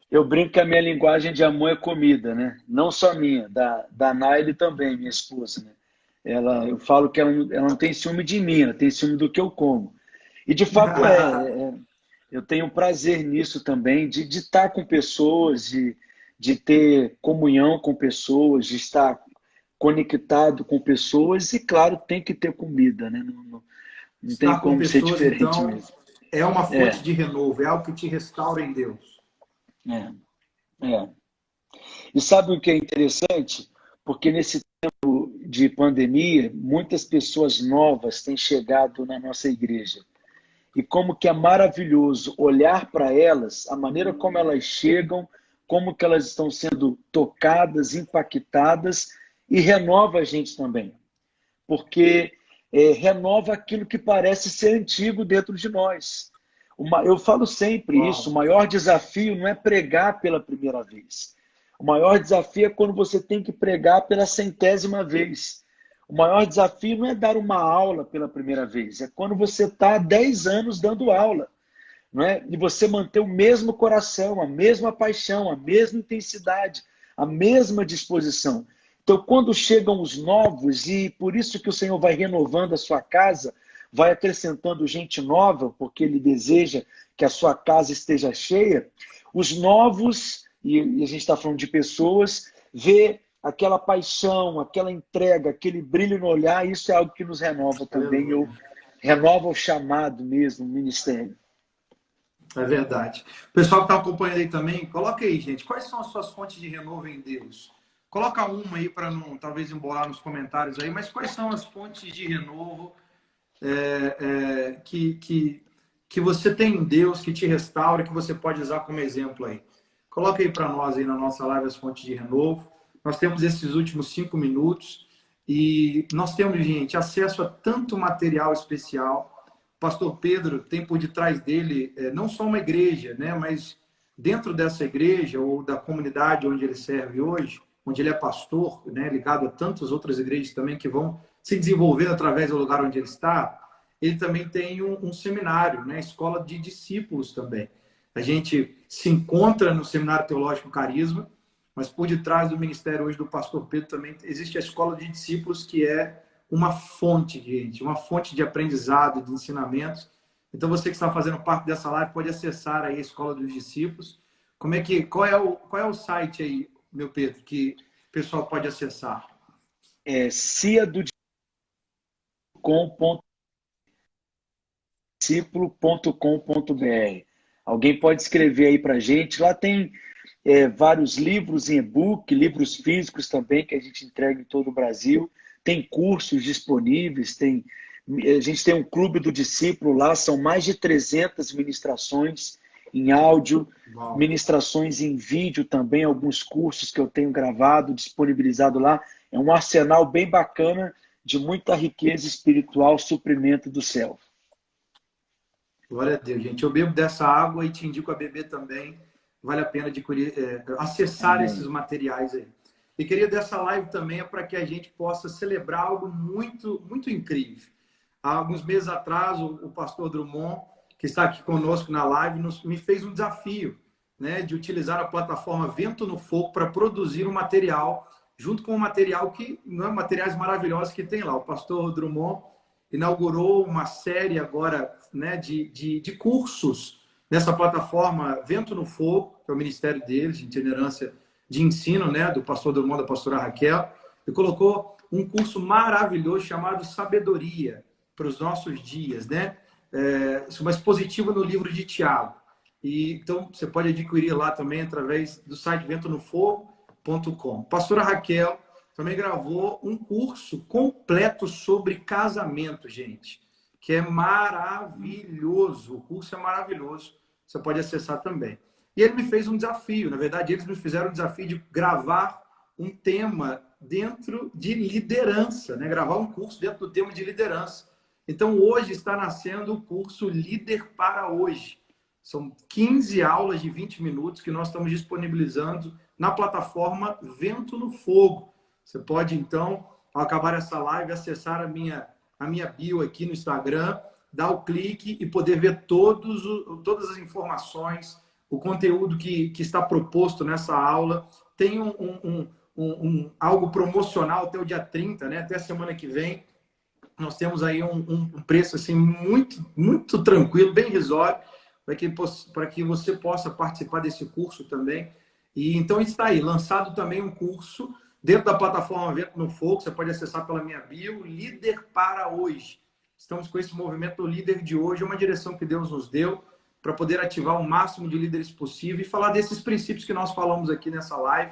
Speaker 2: Eu brinco que a minha linguagem de amor é comida, né? Não só minha, da Naile também, minha esposa, né? Eu falo que ela não tem ciúme de mim, ela tem ciúme do que eu como. E de fato eu tenho prazer nisso também, de estar com pessoas, de ter comunhão com pessoas, de estar conectado com pessoas e, claro, tem que ter comida, né? Não tem
Speaker 1: Estar com
Speaker 2: como ser
Speaker 1: pessoas,
Speaker 2: diferente
Speaker 1: então,
Speaker 2: mesmo.
Speaker 1: é uma fonte
Speaker 2: É,
Speaker 1: de renovo, é algo que te restaura em Deus.
Speaker 2: é, é. E sabe o que é interessante? Porque nesse tempo de pandemia, muitas pessoas novas têm chegado na nossa igreja. E como que é maravilhoso olhar para elas, a maneira como elas chegam, como que elas estão sendo tocadas, impactadas, e renova a gente também. Porque renova aquilo que parece ser antigo dentro de nós. Eu falo sempre isso, o
Speaker 1: Uau.
Speaker 2: maior desafio não é pregar pela primeira vez. O maior desafio é quando você tem que pregar pela centésima vez. O maior desafio não é dar uma aula pela primeira vez, é quando você está há 10 anos dando aula. Não é? E você manter o mesmo coração, a mesma paixão, a mesma intensidade, a mesma disposição. Então, quando chegam os novos, e por isso que o Senhor vai renovando a sua casa, vai acrescentando gente nova, porque Ele deseja que a sua casa esteja cheia, os novos, e a gente está falando de pessoas, vê aquela paixão, aquela entrega, aquele brilho no olhar, isso é algo que nos renova também, ou
Speaker 1: Aleluia.
Speaker 2: renova o chamado mesmo, o ministério.
Speaker 1: É verdade. O pessoal que está acompanhando aí também, coloca aí, gente, quais são as suas fontes de renovo em Deus? Coloca uma aí para não, talvez, embolar nos comentários aí, mas quais são as fontes de renovo que você tem em Deus, que te restaura, que você pode usar como exemplo aí? Coloca aí para nós aí na nossa live as fontes de renovo. Nós temos esses últimos 5 minutos e nós temos, gente, acesso a tanto material especial. O pastor Pedro tem por detrás dele não só uma igreja, né, mas dentro dessa igreja ou da comunidade onde ele serve hoje, onde ele é pastor, né, ligado a tantas outras igrejas também que vão se desenvolvendo através do lugar onde ele está, ele também tem um seminário, né, escola de discípulos também. A gente se encontra no Seminário Teológico Carisma, mas por detrás do ministério hoje do pastor Pedro também existe a escola de discípulos, que é uma fonte, gente, uma fonte de aprendizado, de ensinamentos. Então, você que está fazendo parte dessa live pode acessar aí a Escola dos Discípulos. Qual é o site aí, meu Pedro, que o pessoal pode acessar?
Speaker 2: É ciadodiscípulo.com.br. Alguém pode escrever aí para a gente. Lá tem vários livros em e-book, livros físicos também, que a gente entrega em todo o Brasil. Tem cursos disponíveis, a gente tem um clube do discípulo lá, são mais de 300 ministrações em áudio,
Speaker 1: Uau.
Speaker 2: ministrações em vídeo também, alguns cursos que eu tenho gravado, disponibilizado lá. É um arsenal bem bacana de muita riqueza espiritual, suprimento do céu.
Speaker 1: Glória a Deus, gente. Eu bebo dessa água e te indico a beber também. Vale a pena adquirir, acessar
Speaker 2: Amém.
Speaker 1: esses materiais aí. E queria dessa live também é para que a gente possa celebrar algo muito, muito incrível. Há alguns meses atrás, o pastor Drummond, que está aqui conosco na live, me fez um desafio, né, de utilizar a plataforma Vento no Fogo para produzir um material, junto com um material materiais maravilhosos que tem lá. O pastor Drummond inaugurou uma série agora, né, de cursos nessa plataforma Vento no Fogo, que é o ministério deles, de itinerância de ensino, né, do pastor Drummond, da pastora Raquel, e colocou um curso maravilhoso chamado Sabedoria para os nossos dias, né? Uma expositiva no livro de Tiago. E então você pode adquirir lá também através do site ventonofogo.com. Pastora Raquel também gravou um curso completo sobre casamento, gente, que é maravilhoso. O curso é maravilhoso. Você pode acessar também. E ele me fez um desafio. Na verdade, eles me fizeram o desafio de gravar um tema dentro de liderança, né? Gravar um curso dentro do tema de liderança. Então, hoje está nascendo o curso Líder para Hoje. São 15 aulas de 20 minutos que nós estamos disponibilizando na plataforma Vento no Fogo. Você pode, então, ao acabar essa live, acessar a minha bio aqui no Instagram, dar o clique e poder ver todas as informações, o conteúdo que está proposto nessa aula. Tem algo promocional até o dia 30, né? Até a semana que vem. Nós temos aí um preço assim, muito, muito tranquilo, bem irrisório, para que você possa participar desse curso também. E então está aí, lançado também um curso dentro da plataforma Vento no Fogo, você pode acessar pela minha bio, Líder para Hoje. Estamos com esse movimento do Líder de Hoje, é uma direção que Deus nos deu para poder ativar o máximo de líderes possível e falar desses princípios que nós falamos aqui nessa live.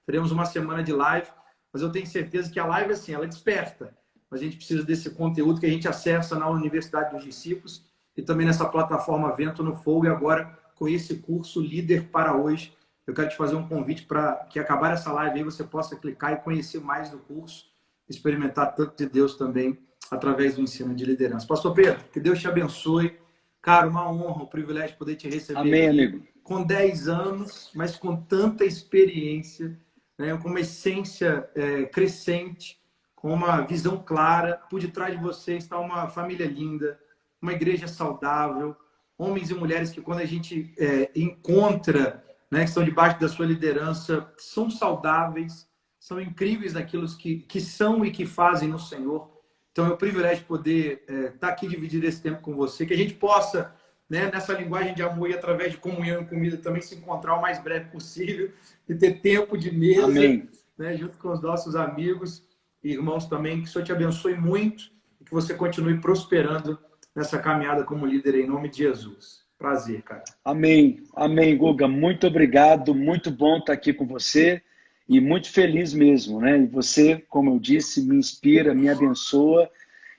Speaker 1: Teremos uma semana de live, mas eu tenho certeza que a live, assim, ela desperta. Mas a gente precisa desse conteúdo que a gente acessa na Universidade dos Discípulos e também nessa plataforma Vento no Fogo. E agora, com esse curso Líder para Hoje, eu quero te fazer um convite para que, acabar essa live aí, você possa clicar e conhecer mais do curso, experimentar tanto de Deus também através do ensino de liderança. Pastor Pedro, que Deus te abençoe. Cara, uma honra, um privilégio poder te receber.
Speaker 2: Amém,
Speaker 1: aqui,
Speaker 2: amigo.
Speaker 1: com 10 anos, mas com tanta experiência, né, com uma essência crescente, com uma visão clara. Por detrás de você está uma família linda, uma igreja saudável, homens e mulheres que, quando a gente encontra, né, que estão debaixo da sua liderança, são saudáveis, são incríveis naquilo que são e que fazem no Senhor. Então é um privilégio poder estar aqui dividir esse tempo com você, que a gente possa, né, nessa linguagem de amor e através de comunhão e comida também se encontrar o mais breve possível e ter tempo de mesa, né, junto com os nossos amigos e irmãos também. Que o Senhor te abençoe muito e que você continue prosperando nessa caminhada como líder em nome de Jesus. Prazer, cara.
Speaker 2: Amém. Amém, Guga. Muito obrigado. Muito bom estar aqui com você e muito feliz mesmo, né? E você, como eu disse, me inspira, me abençoa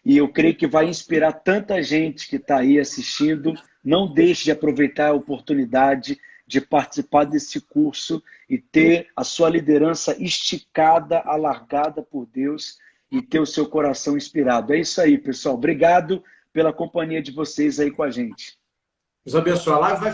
Speaker 2: e eu creio que vai inspirar tanta gente que está aí assistindo. Não deixe de aproveitar a oportunidade de participar desse curso e ter a sua liderança esticada, alargada por Deus e ter o seu coração inspirado. É isso aí, pessoal. Obrigado pela companhia de vocês aí com a gente.
Speaker 1: Deus abençoe. A live vai